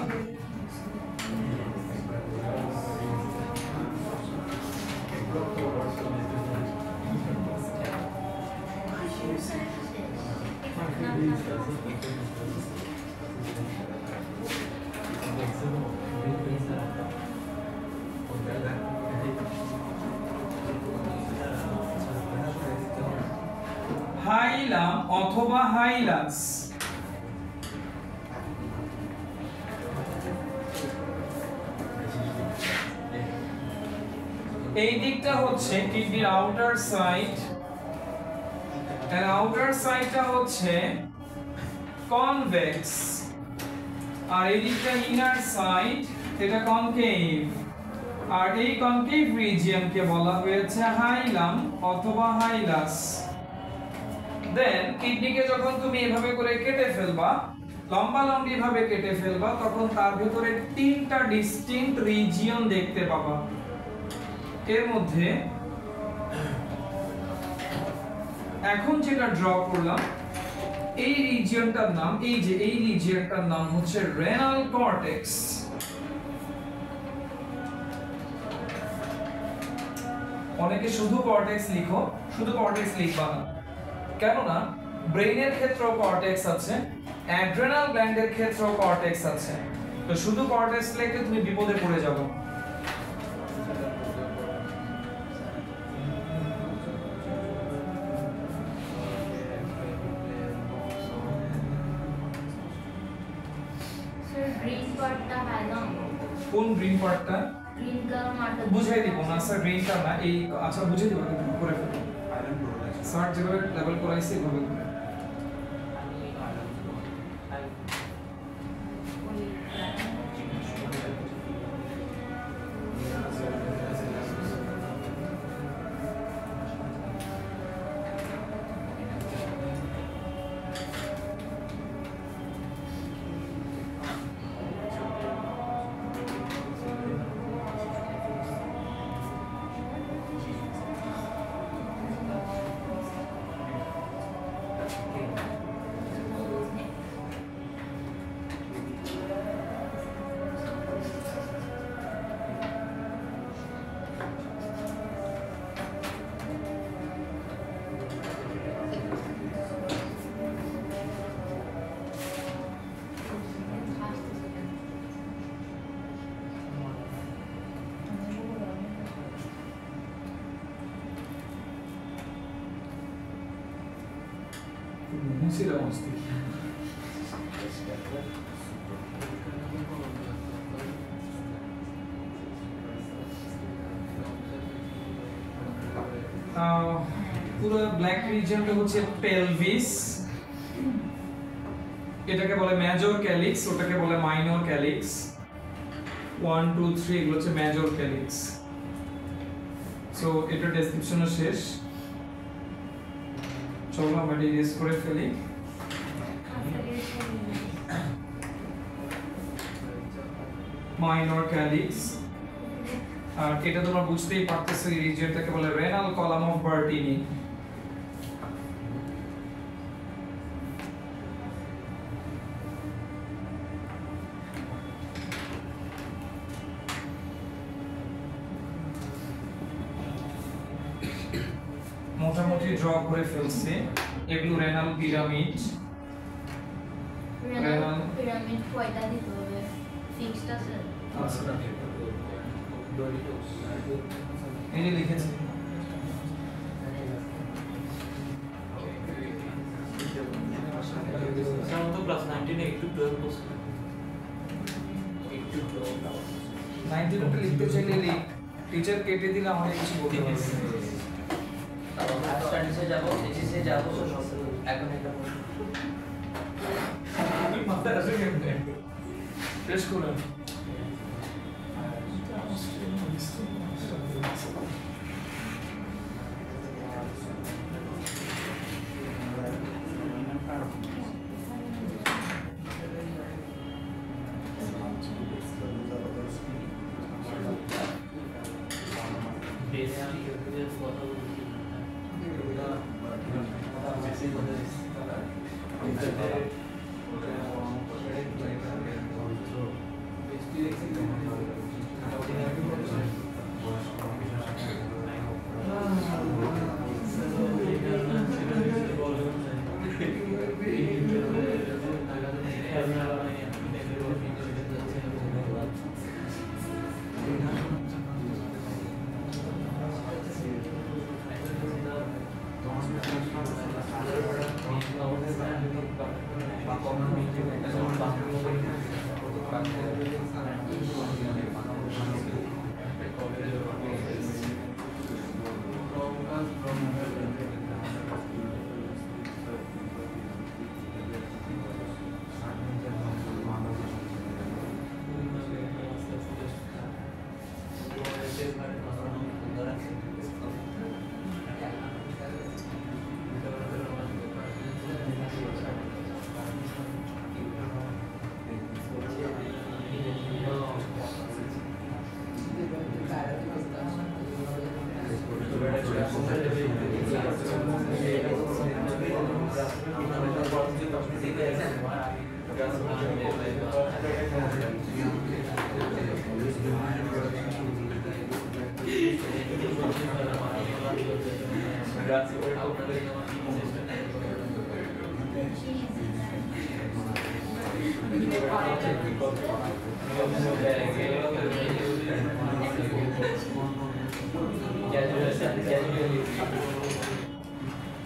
হাইলাম অথবা হাইলাস। এই দিকটা হচ্ছে কিডনির আউটার সাইড, এর আউটার সাইডটা হচ্ছে কনভেক্স, আর এই দিকটা ইনার সাইড, এটা কনকেভ। আর এই কনকেভ রিজিয়নকে বলা হয়েছে হাইলাম অথবা হাইলাস। দেন কিডনিকে যখন তুমি এভাবে করে কেটে ফেলবা, লম্বা লম্বি ভাবে কেটে ফেলবা, তখন তার ভিতরে তিনটা ডিস্টিংক্ট রিজিয়ন দেখতে পাবা। এর মধ্যে এখন যেটা ড্র করলাম, এই রিজিয়নটার নাম, এই যে এই রিজিয়নটার নাম হচ্ছে রেনাল কর্টেক্স। অনেকে শুধু কর্টেক্স লিখো, শুধু কর্টেক্স লিখবা না, কেননা ব্রেইনের ক্ষেত্রেও কর্টেক্স আছে, অ্যাড্রেনাল গ্ল্যান্ডের ক্ষেত্রেও কর্টেক্স আছে। তো শুধু কর্টেক্স লিখলে তুমি বিপদে পড়ে যাবে। স্যার গ্রিন পার্টটা হাইলাম, কোন গ্রিন পার্টটা? গ্রিন কালার মার্কটা বুঝাই দিব না স্যার, গ্রিনটা না, এই আচ্ছা বুঝাই দিব, কিন্তু করে ফেলো স্যার, যেভাবে লেভেল করাইছি এভাবে করে। মুছিলাম অস্তি। পুরো ব্ল্যাক রিজিয়নটা হচ্ছে পেলভিস, এটাকে বলে মেজর ক্যালিক্স, ওটাকে বলে মাইনর ক্যালিক্স। 1 2 3 এগুলো হচ্ছে মেজর ক্যালিক্স। সো এটা ডেসক্রিপশনও শেষ। চলো আমরা ইরেজ করে ফেলি। মাইনর ক্যালিক্স, আর এটা তোমরা বুঝতেই পারতেছো এই রিজিয়নটাকে বলে রেনাল কলাম অফ বার্টিনি। মোটামুটি ড্র করে ফেলছি। এগুলো রেনাল পিরামিড। রেনাল পিরামিড কয়টা দিতে হবে? ফিক্সড আছে? এই যে লিখেছি। তো ক্লাস 19 এ একটু 12 করছে। একটু 90 রুপি লিখতে চাইলে টিচার কেটে দিলে আমরা কিছু বলতে পারবো না। হায়ার স্টাডিজে যাব, এইচএসএ যাব, এখন এটা মাথায় আসে কেমনে? শেষ করুন।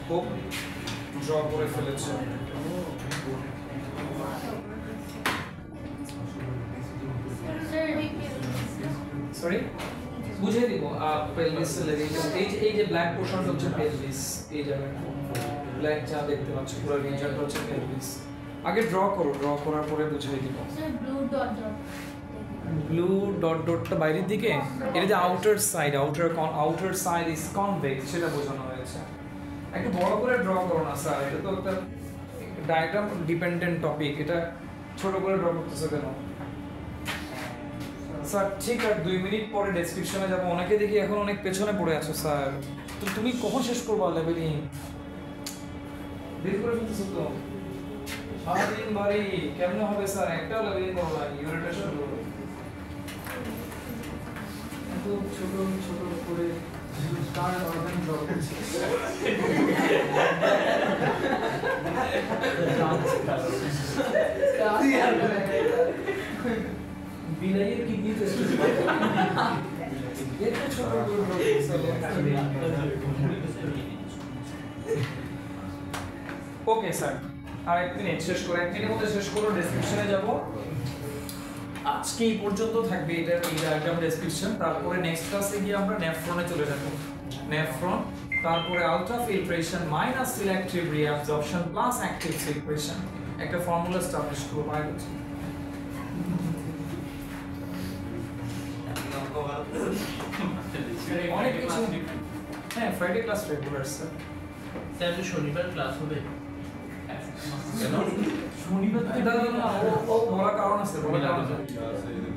খুব ড্র করে ফেলেছে। সরি বুঝিয়ে দিব পেলভিস এই যে ব্ল্যাক পোর্শনটা হচ্ছে পেলভিস, এই জায়গাটা ব্ল্যাক যা দেখতে পাচ্ছ পুরো রিজিয়নটা হচ্ছে পেলভিস। আগে ড্র করো, ড্র করার পরে বুঝিয়ে দিব। Sir blue dot dot blue dot ডটটা বাইরের দিকে, এটা যে আউটার সাইড ইজ কনভেক্স সেটা বোঝানো হয়েছে। একটু বড় করে ড্র করো না স্যার, এটা তো একটা ডায়াগ্রাম ডিপেন্ডেন্ট টপিক, এটা ছোট করে ড্র করতেছো কেন স্যার? ঠিক আর 2 মিনিট পরে ডেসক্রিপশনে যাব। অনেকে দেখি এখন অনেক পেছনে পড়ে আছো স্যার, তো তুমি কখন শেষ করবা লেভেলিং? দেরি করে ফেলতেছো তো। সারাদিন বাড়ি কেমন হবে স্যার? একটাও লেভেলিং করো না, ইউনিটটা শুরু করো। এত ছোট ছোট করে স্টার অর্গান ড্র করছি। বিলাইয়ের কিডনি টেস্ট এত ছোট করে ড্র করছি। ওকে স্যার, আর 1 মিনিট শেষ করে 1 মিনিটের মধ্যে শেষ করো, ডেসক্রিপশনে যাব। আজকে এই পর্যন্ত থাকবে এটা এই ডায়াগ্রাম ডেসক্রিপশন। তারপরে নেক্সট ক্লাসে গিয়ে আমরা নেফ্রনে চলে যাব। নেফ্রন তারপরে আলট্রাফিল্ট্রেশন minus selective reabsorption plus active selection একটা ফর্মুলা এস্টাবলিশ করব বায়োলজি অনেক কিছু হ্যাঁ Friday class regular sir sir শনিবার ক্লাস হবে শনিবার ও বলার কারণ আছে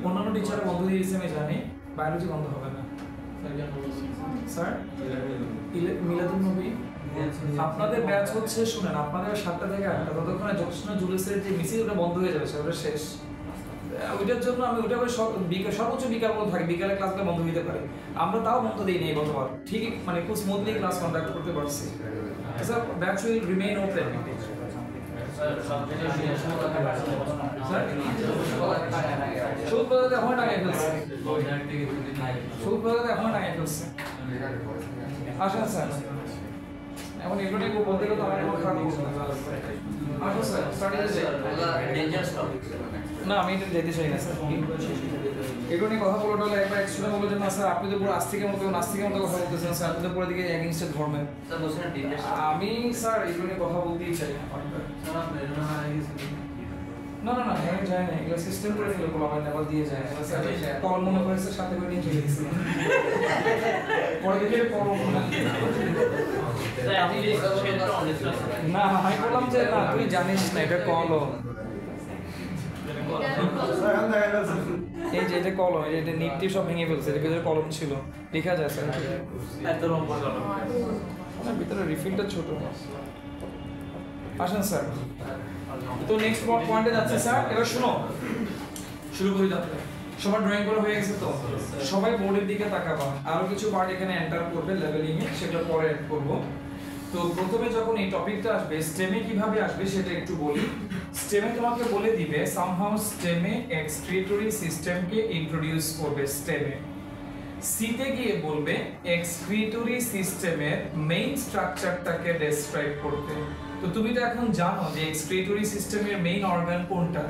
অন্যান্য টিচার বন্ধ দিয়ে দিয়েছে আমি জানি বায়োলজি বন্ধ হবে না স্যার মিলাদুন নবী আপনাদের ব্যাচ হচ্ছে শুনেন আপনাদের 7টা থেকে 8টা ততক্ষণে জ্যোৎস্না জুলুসের যে মিছিল ওটা বন্ধ হয়ে যাবে সেটা শেষ ওইটার জন্য আমি ওইটা সর্বোচ্চ বিকাল বন্ধ থাকে বিকালে ক্লাসটা বন্ধ হতে পারে আমরা তাও বন্ধ দিই নেই গতবার ঠিক মানে খুব স্মুথলি ক্লাস কন্ডাক্ট করতে পারছি sir batch will remain open সুদ বলতে এখন টাকা ফেলছে সুদ বলতে এখন টাকা ফেলছে আসেন স্যার এখন এগুলো নিয়ে বলতে গেলে তো আমার কোনো খারাপ কিছু না আসুন স্যার না আমি এটা যেতে চাই না স্যার এগুলো নিয়ে কথা বলতে হলে একবার স্টুডেন্ট বলে যে না স্যার আপনি তো পুরো আস্তিকের মতো নাস্তিকের মতো কথা বলতেছেন স্যার আপনি তো পুরো দিকে এগেইনস্ট ধর্মের আমি স্যার এগুলো নিয়ে কথা বলতেই চাই না না না হ্যাঁ যায় না এগুলো সিস্টেম করে ফেলে বলা হয় লেভেল দিয়ে যায় কল মনে করেছে সাথে করে নিয়ে চলে গেছে পরে দেখে কল না আমি বললাম যে না তুই জানিস না এটা কলম এই যে এটা কলম এটা নিপটি সব ভেঙে ফেলছে এর ভিতরে কলম ছিল লেখা যায় স্যার এত লম্বা কলম আমার ভিতরে রিফিলটা ছোট আসেন স্যার তো নেক্সট পয়েন্টে যাচ্ছে স্যার এবার শুনো শুরু করি তাহলে সবার ড্রয়িং করা হয়ে গেছে তো সবাই বোর্ডের দিকে তাকাবা আরো কিছু পার্ট এখানে এন্টার করবে লেভেলিং এ সেগুলো পরে অ্যাড করব তো প্রথমে যখন এই টপিকটা আসবে স্টেমে কিভাবে আসবে সেটা একটু বলি স্টেমে তোমাকে বলে দিবে সামহাউ স্টেমে এক্সক্রিটরি সিস্টেমকে ইন্ট্রোডিউস করবে স্টেমে সিতে গিয়ে বলবে এক্সক্রিটরি সিস্টেমের মেইন স্ট্রাকচারটাকে ডেসক্রাইব করতে তো তুমি তো এখন জানো যে এক্সক্রিটরি সিস্টেমের মেইন অর্গান কোনটা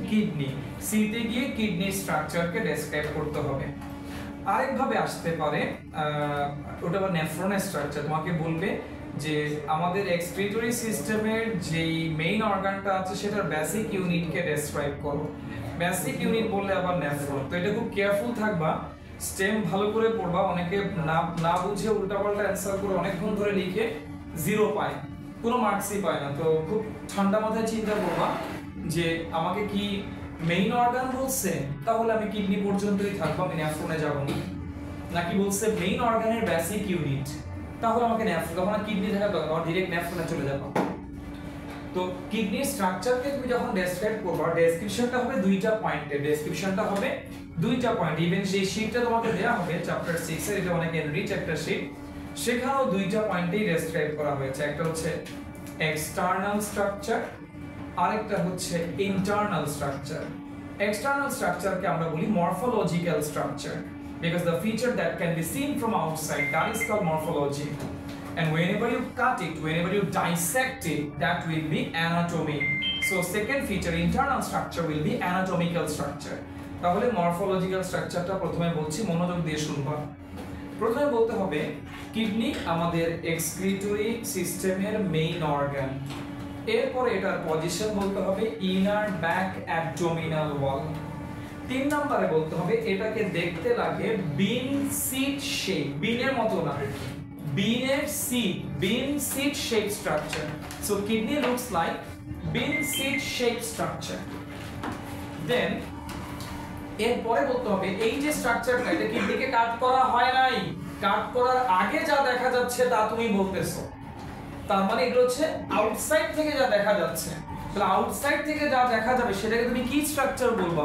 কিডনি সিতে গিয়ে কিডনির স্ট্রাকচারকে ডেসক্রাইব করতে হবে আরেকভাবে আসতে পারে ওটা আবার নেফ্রনের স্ট্রাকচার তোমাকে বলবে যে আমাদের এক্সক্রিটরি সিস্টেমের যেই মেইন অর্গানটা আছে সেটার বেসিক ইউনিটকে ডেসক্রাইব করো বেসিক ইউনিট বললে আবার নেফ্রন তো এটা খুব কেয়ারফুল থাকবা স্টেম ভালো করে পড়বা অনেকে না বুঝে উল্টাপাল্টা অ্যানসার করে অনেকক্ষণ ধরে লিখে 0 পায় কোনো মার্কসই পায় না তো খুব ঠান্ডা মাথায় চিন্তা করবা যে আমাকে কি মেইন অর্গান বলছে তাহলে আমি কিডনি পর্যন্তই থাকবো আমি নেফ্রনে যাব না নাকি বলছে মেইন অর্গানের বেসিক ইউনিট তাহলে আমাকে নেফ্রন তখন কিডনি থাকা দরকার ডাইরেক্ট নেফ্রনে চলে যাব তো কিডনির স্ট্রাকচারকে তুমি যখন ডেসক্রাইব করবা ডেসক্রিপশনটা হবে দুইটা পয়েন্টে ডেসক্রিপশনটা হবে দুইটা পয়েন্ট ইভেন যে শীটটা তোমাকে দেয়া হবে চ্যাপ্টার 6 এর এটা অনেক এনরিচ একটা শীট সেখানেও দুইটা পয়েন্টেই ডেসক্রাইব করা হয়েছে একটা হচ্ছে এক্সটার্নাল স্ট্রাকচার আরেকটা হচ্ছে ইন্টারনাল স্ট্রাকচার এক্সটার্নাল স্ট্রাকচারকে আমরা বলি morphological structure because the feature that can be seen from outside that is called morphology and whenever you cut it whenever you dissect it that will be anatomy so second feature internal structure will be anatomical structure তাহলে morphological স্ট্রাকচারটা প্রথমে বলছি মনোযোগ দিয়ে শুনবা প্রথমে বলতে হবে কিডনি আমাদের এক্সক্রিটরি সিস্টেমের মেইন অর্গান এরপর এটার পজিশন বলতে হবে ইনার ব্যাক অ্যাবডোমিনাল ওয়াল 3 নম্বরে বলতে হবে এটাকে দেখতে লাগে বিন সিট শেপ বিনের মতো না বিনের সিট bean seed shape structure so kidney looks like bean seed shape structure then এরপরে বলতে হবে এই যে স্ট্রাকচারটা এটা কিডনিকে কাট করা হয় নাই কাট করার আগে যা দেখা যাচ্ছে তা তুমি বলতেছো তার মানে এগুলো হচ্ছে আউটসাইড থেকে যা দেখা যাচ্ছে তাহলে আউটসাইড থেকে যা দেখা যাবে সেটাকে তুমি কি স্ট্রাকচার বলবা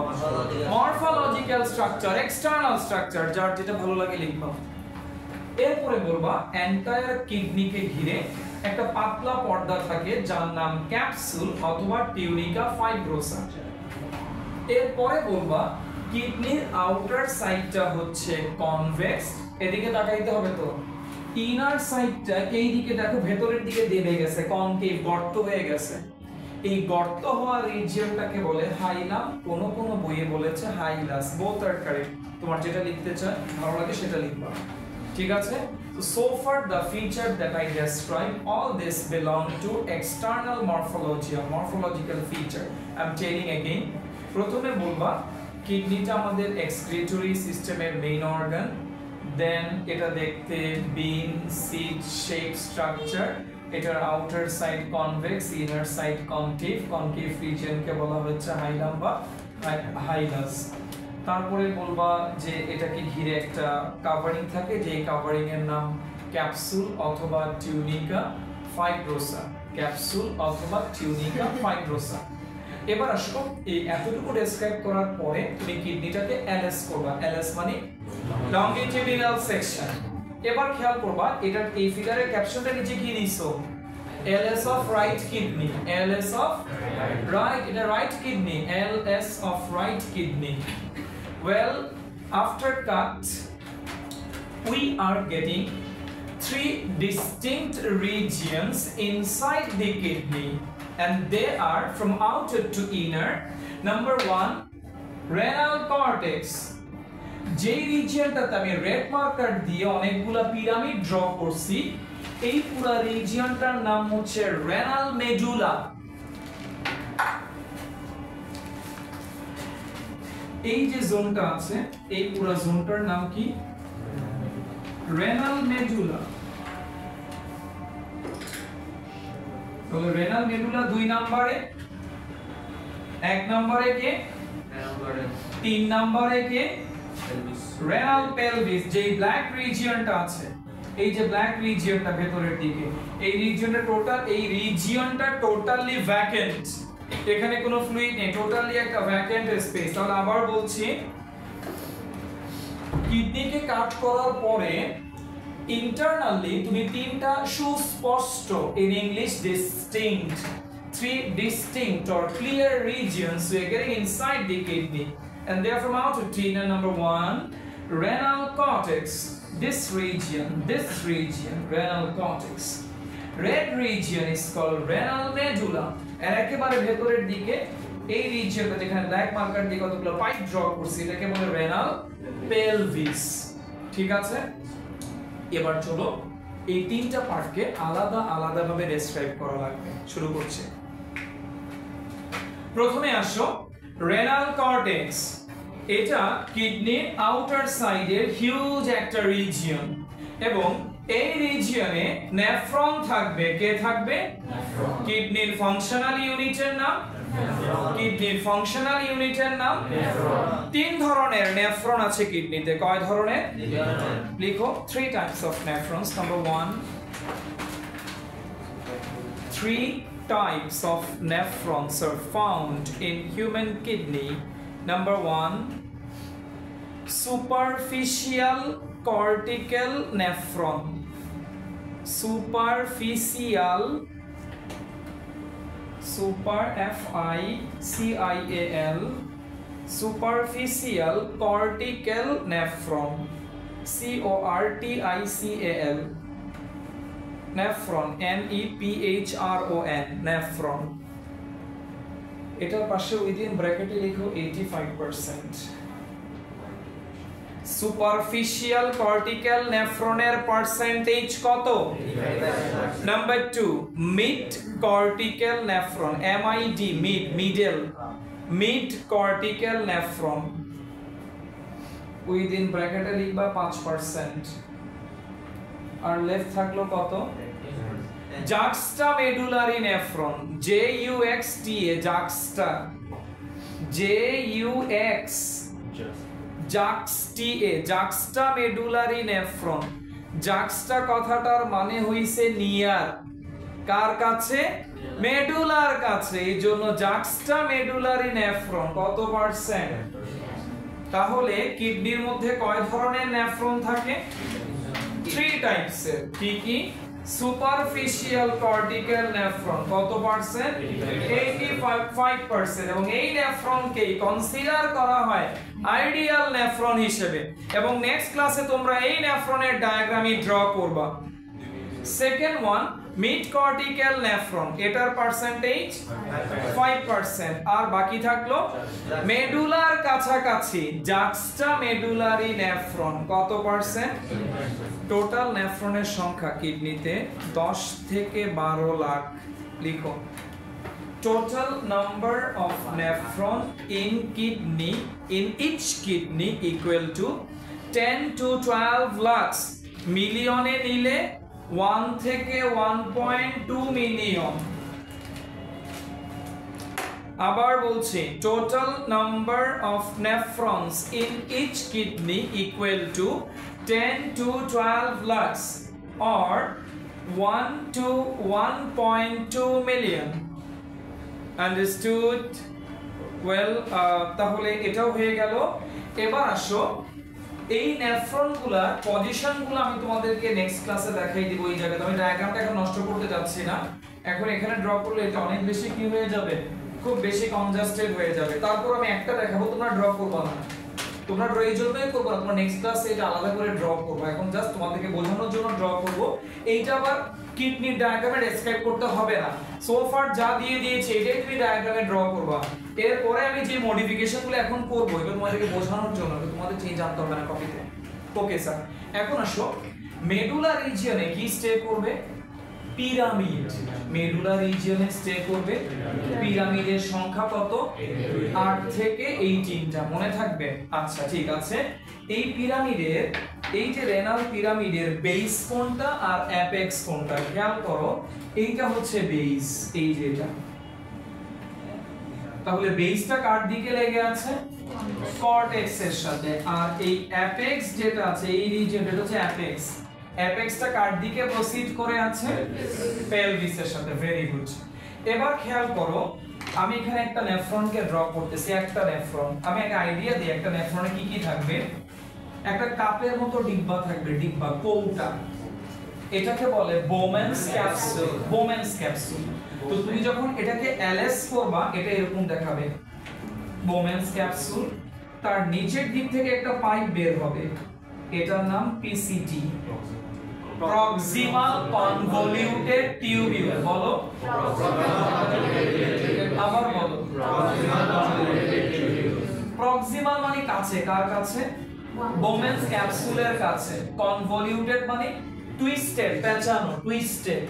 মরফোলজিক্যাল স্ট্রাকচার এক্সটার্নাল স্ট্রাকচার যার যেটা ভালো লাগে লিখবা এরপরে বলবা এন্টায়ার কিডনিকে ঘিরে একটা পাতলা পর্দা থাকে যার নাম ক্যাপসুল অথবা টিউনিকা ফাইব্রোসা এরপরে বলবা কিডনির আউটার সাইডটা হচ্ছে কনভেক্স এদিকে তাকাইতে হবে তো ইনার সাইডটা এই দিকে দেখো ভেতরের দিকে দেবে গেছে কনকেভ গর্ত হয়ে গেছে এই গর্ত হওয়া রিজিয়নটাকে বলে হাইলাম কোন কোন বইয়ে বলেছে হাইলাস বোথ আর কারেক্ট তোমার যেটা লিখতে চাই ভালো লাগে সেটা লিখবা ঠিক আছে? So far the feature that I described, all this belong to external morphology or morphological feature. I'm telling again. প্রথমে বলবা কিডনিটা আমাদের এক্সক্রিটরি সিস্টেমের মেইন অর্গান, দেন এটা দেখতে বিন সিড শেপ স্ট্রাকচার, এটার outer side convex, inner side concave, concave রিজিয়নকে বলা হচ্ছে হাইলাম বা হাইলাস। তারপরে বলবা যে এটাকে ঘিরে একটা কাভারিং থাকে, যে কাভারিং এর নাম ক্যাপসুল অথবা টিউনিকা ফাইব্রোসা, ক্যাপসুল অথবা টিউনিকা ফাইব্রোসা। এবার আসো এই এতটুকু ডেসক্রাইব করার পরে তুমি কিডনিটাকে এলএস করবা, এলএস মানে লংগিটিউডিনাল সেকশন। এবার খেয়াল করবা এটার এই ফিগারের ক্যাপশনটা নিচে কি দিছো, LS of right kidney, LS of right, এটা right kidney, LS of right kidney. Well, after cut we are getting three distinct regions inside the kidney, and they are from outer to inner. Number 1, renal cortex. যে রিজিয়নটাতে আমি red marker দিয়ে অনেকগুলা pyramid draw করছি, এই পুরো রিজিয়নটার নাম হচ্ছে renal medulla. এই যে জোনটা আছে এই পুরো জোনটার নাম কি, রেনাল মেডুলা। তাহলে রেনাল মেডুলা 2 নম্বরে, 1 নম্বরে কে, 3 নম্বরে কে, রেনাল পেলভিস। যে ব্ল্যাক রিজিয়নটা আছে, এই যে ব্ল্যাক রিজিয়নটা ভেতরের দিকে, এই রিজিয়নটা টোটালি ভ্যাকেন্ট, এখানে কোনো ফ্লুইড নেই, টোটালি একটা ভ্যাকেন্ট স্পেস। তাহলে আবার বলছি, কিডনিকে কাট করার পরে ইন্টারনালি তুমি তিনটা সুস্পষ্ট, in English distinct, 3 distinct or clear regions we are getting inside the kidney, and they are from outer to inner. Number 1, renal cortex. This region, renal cortex. Red region is called renal medulla. আর একেবারে ভেতরের দিকে এই রিজিয়নটা যেখানে black marker দিয়ে কতগুলো pipe draw করছি, এটাকে বলে রেনাল পেলভিস। ঠিক আছে? এবার চলো এই তিনটা পার্টকে আলাদা আলাদা ভাবে ডেসক্রাইব করা লাগবে। শুরু করছি। প্রথমে আসো রেনাল কর্টেক্স। এটা কিডনির আউটার সাইডের হিউজ একটা রিজিয়ন, এবং এই রিজিয়নে নেফ্রন থাকবে। কে থাকবে? কিডনির ফাংশনাল ইউনিটের নাম, কিডনির ফাংশনাল ইউনিটের নাম। 3 ধরনের নেফ্রন আছে কিডনিতে। কয় ধরনের? লিখো, 3 types of nephrons. Number 1, 3 types of nephrons are found in human kidney. Number 1, superficial cortical nephron. Superficial, super F-I-C-I-A-L, superficial cortical nephron, C-O-R-T-I-C-A-L, nephron, N-E-P-H-R-O-N, nephron. এটার পাশে উইদিন ব্র্যাকেটে লিখো 85%। সুপারফিশিয়াল কর্টিক্যাল নেফ্রনের পার্সেন্টেজ কত? Number 2, mid cortical nephron, MID, mid, middle, mid cortical nephron, within ব্র্যাকেটে লিখবা 5%। আর left থাকলো কত? juxtamedullary nephron, J-U-X-T-A, juxta, J-U-X, juxta, juxtamedullary nephron. juxta কথাটার মানে হইছে নিয়ার, কার কাছে? মেডুলার কাছে, এই জন্য juxtamedullary nephron। কত পার্সেন্ট? তাহলে কিডনির মধ্যে কয় ধরনের নেফ্রন থাকে? 3 টাইপস এর। কি কি? সুপারফিশিয়াল কর্টিক্যাল নেফ্রন কত পার্সেন্ট? 85%। এবং এই নেফ্রনকে কনসিডার করা হয় আইডিয়াল নেফ্রন হিসেবে। এবং নেক্সট ক্লাসে তোমরা এই নেফ্রনের ডায়াগ্রামই ড্র করবা। Second one mid cortical nephron, এটার পার্সেন্টেজ 5%, আর বাকি থাকলো মেডুলার কাছাকাছি জাক্সটা মেডুলারি নেফ্রন, কত পার্সেন্ট? টোটাল নেফ্রনের সংখ্যা কিডনিতে 10 থেকে 12 লাখ। লিখো total number of nephron in kidney in each kidney equal to 10 to 12 lakhs, মিলিয়নে নিলে 1 থেকে 1.2 মিলিয়ন। আবার বলছি total number of nephrons in each kidney equal to 10 to 12 lakhs or 1 to 1.2 million. Understood? Well, তাহলে এটাও হয়ে গেল। এবার আসো এই নেফ্রনগুলা পজিশনগুলো আমি তোমাদেরকে নেক্সট ক্লাসে দেখাই দিব। এই জায়গাতে আমি ডায়াগ্রামটা এখন নষ্ট করতে যাচ্ছি না, এখন এখানে ড্র করলে এটা অনেক বেশি কি হয়ে যাবে, খুব বেশি কনজাস্টেড হয়ে যাবে। তারপর আমি একটা দেখাবো, তোমরা ড্র করবে না, তোমরা ড্র এই জন্যই করবে না, তোমরা নেক্সট ক্লাসে এটা আলাদা করে ড্র করবে। এখন জাস্ট তোমাদেরকে বোঝানোর জন্য ড্র করব। এইটা আবার কিডনি ডায়াগ্রামে ডেসক্রাইব করতে হবে না, সো ফার যা দিয়ে দিয়েছি এটাই তুমি ডায়াগ্রামে ড্র করবা। এরপরে আমি যে মডিফিকেশনগুলো এখন করব এটা তোমাদেরকে বোঝানোর জন্য, তোমাদের চেঞ্জ আনতে হবে না কপিতে। ওকে স্যার, এখন আসো মেডুলা রিজিয়নে কি স্টে করবে? পিরামিড। মেডুলা রিজিয়নে স্টে করবে পিরামিডের সংখ্যা কত? 8 থেকে 18টা, মনে থাকবে? আচ্ছা ঠিক আছে। এই পিরামিডের, এই যে রেনাল পিরামিডের বেস কোনটা আর অ্যাপেক্স কোনটা খেয়াল করো। এইটা হচ্ছে বেস, এই যে এটা। তাহলে বেসটা কার দিকে লেগে আছে? কর্টেক্স এর সাথে। আর এই অ্যাপেক্স যেটা আছে এই রিজিয়ন, এটা হচ্ছে অ্যাপেক্স। অ্যাপেক্সটা কার দিকে প্রসিড করে আছে? পেলভিসের সাথে। Very good. এবার খেয়াল করো, আমি এখানে একটা নেফ্রনকে ড্র করতেছি, একটা নেফ্রন। আমি একটা আইডিয়া দিই একটা নেফ্রনে কি কি থাকবে। একটা কাপের মতো ডিব্বা থাকবে, ডিব্বা, কৌটা। এটাকে বলে বোমেন্স ক্যাপসুল। Bowman's capsule. তো তুমি যখন এটাকে এলএস করবা এটা এরকম দেখাবে, বোমেন্স ক্যাপসুল। তার নিচের দিক থেকে একটা পাইপ বের হবে, এটার নাম পিসিটি, প্রক্সিমাল কনভলিউটেড টিউবিউল। বলো, আবার বলো। প্রক্সিমাল মানে কাছে, কার কাছে? বোমেন্স ক্যাপসুলের কাছে। কনভলিউটেড মানে টুইস্টেড, পেঁচানো, টুইস্টেড।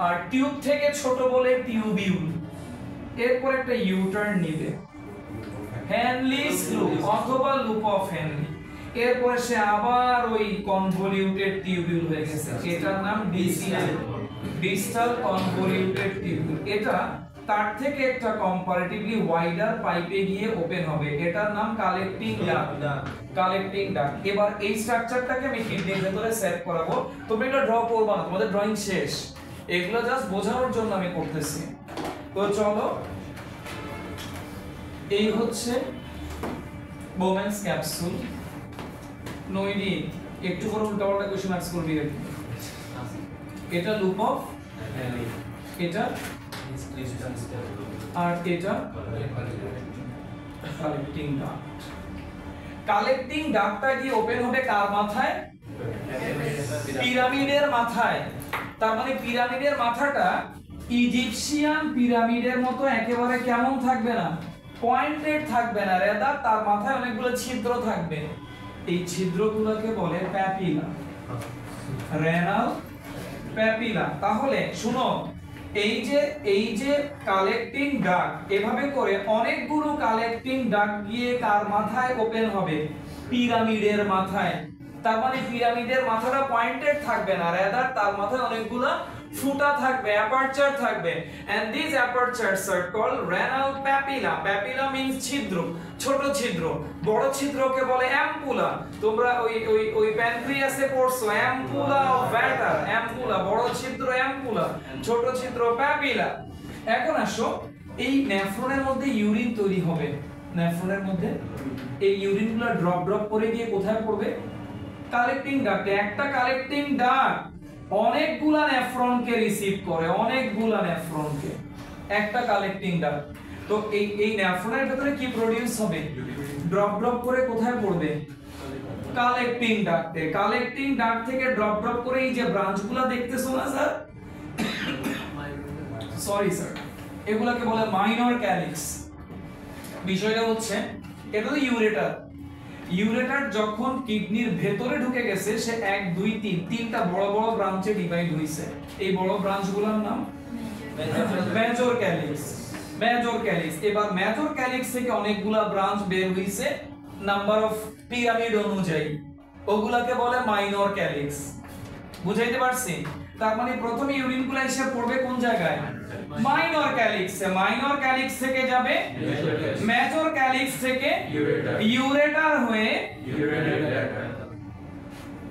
আর টিউব থেকে ছোট বলে টিউবিউল। এরপর একটা ইউটার্ন নিবে, হেনলিস লুপ অথবা লুপ অফ হেনলি। এরপর সে আবার ওই কনভলিউটেড টিউবিউল হয়ে গেছে, এটার নাম ডিসিএল, ডিস্টাল কনভলিউটেড টিউবিউল। এটা তার থেকে একটা কম্পারেটিভলি ওয়াইডার পাইপে গিয়ে ওপেন হবে, এটার নাম কালেক্টিং ডাক্ট। Collecting duct. এবার এই স্ট্রাকচারটাকে আমি কিডনির ভিতরে সেট করাবো। তোমরা এটা ড্র করবা না, তোমাদের ড্রয়িং শেষ। এগুলো জাস্ট বোঝানোর জন্য আমি করতেছি। তো চলো, এই হচ্ছে বোমেন্স ক্যাপসুল। নইডি একটু করে উল্টাপাল্টা কোশ্চেন আস্ক করবি। এটা লুপ অফ, এটা আর এটা কালেক্টিং ডাক্ট। কালেক্টিং ডাক্টটা গিয়ে ওপেন হবে কার মাথায়? পিরামিডের মাথায়। তার মানে পিরামিডের মাথাটা ইজিপশিয়ান পিরামিডের মতো একেবারে কেমন থাকবে না, পয়েন্টেড থাকবে না, রেদার তার মাথায় অনেকগুলো ছিদ্র থাকবে। এই ছিদ্রগুলোকে বলে প্যাপিলা, রেনাল প্যাপিলা। তাহলে শুনো, এই যে কালেক্টিং ডাক্ট, এভাবে করে অনেকগুলো কালেক্টিং ডাক্ট গিয়ে কার মাথায় ওপেন হবে? পিরামিডের মাথায়। তার মানে পিরামিডের মাথাটা পয়েন্টেড থাকবে না, রাদার তার মাথায় অনেকগুলো ফুটা থাকবে, অ্যাপারচার থাকবে। and these apertures are called renal papilla. papilla means ছিদ্র, ছোট ছিদ্র। বড় ছিদ্রকে বলে অ্যাম্পুলা। তোমরা ওই প্যানক্রিয়াসে পড়ছো, অ্যাম্পুলা অফ ভ্যাটার, অ্যাম্পুলা বড় ছিদ্র, অ্যাম্পুলা ছোট ছিদ্র, প্যাপিলা। এখন আসো, এই নেফ্রনের মধ্যে ইউরিন তৈরি হবে। নেফ্রনের মধ্যে এই ইউরিনগুলো ড্রপ ড্রপ করে গিয়ে কোথায় পড়বে? কালেক্টিং ডাক্টে। একটা কালেক্টিং ডাক্ট অনেকগুলা নেফ্রনকে রিসিভ করে, অনেকগুলা নেফ্রনকে, একটা কালেক্টিং ডাক্ট। তো এই নেফ্রনের ভিতরে কি প্রোডিউস হবে? ড্রপ ড্রপ করে কোথায় পড়বে? কালেক্টিং ডাক্ট থেকে ড্রপ করে এই যে ব্রাঞ্চগুলো দেখতেছো না স্যার, সরি স্যার, এগুলাকে বলে মাইনর ক্যালিক্স। বিষয়টা হচ্ছে এটা তো ইউরেটার যখন কিডনির ভেতরে ঢুকে গেছে, সে 1 2 3 তিনটা বড় বড় ব্রাঞ্চে ডিভাইড হইছে। এই বড় ব্রাঞ্চগুলোর নাম মেজর ক্যালিক্স। এবার মেজর ক্যালিক্স থেকে অনেকগুলা ব্রাঞ্চ বের হইছে নাম্বার অফ পিরামিড অনুযায়ী, ওগুলাকে বলে মাইনর ক্যালিক্স। বুঝাইতে পারছি? তার মানে প্রথমে ইউরিনগুলো এসে পড়বে কোন জায়গায়? মাইনর ক্যালিক্স থেকে যাবে মেজর ক্যালিক্স থেকে ইউরেটার হয়ে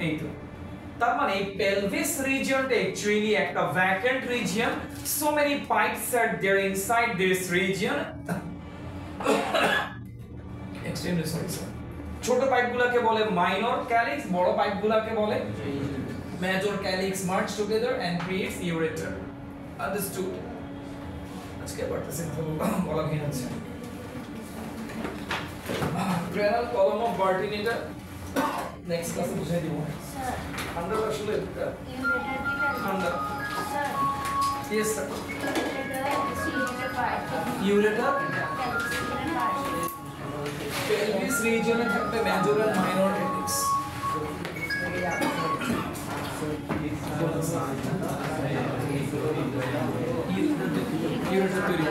এই তো। তার মানে pelvis region actually একটা vacant region, so many pipes are there inside this region. Extremely sorry sir. ছোট পাইপগুলোকে বলে মাইনর ক্যালিক্স, বড় পাইপগুলোকে বলে major calyx. merge together and creates ureter. Understood? আজকে পারতেছেন বলা কি আছে? Renal column of Bartonella next ক্লাসে বুঝাই দিব। স্যার আমরা আসলে ইউরেটার কি বলে? আমরা sir yes sir, ureter cylinder part ureter part pelvis region এ থাকবে মেজর আর মাইনর ক্যালিক্স। ureter তৈরি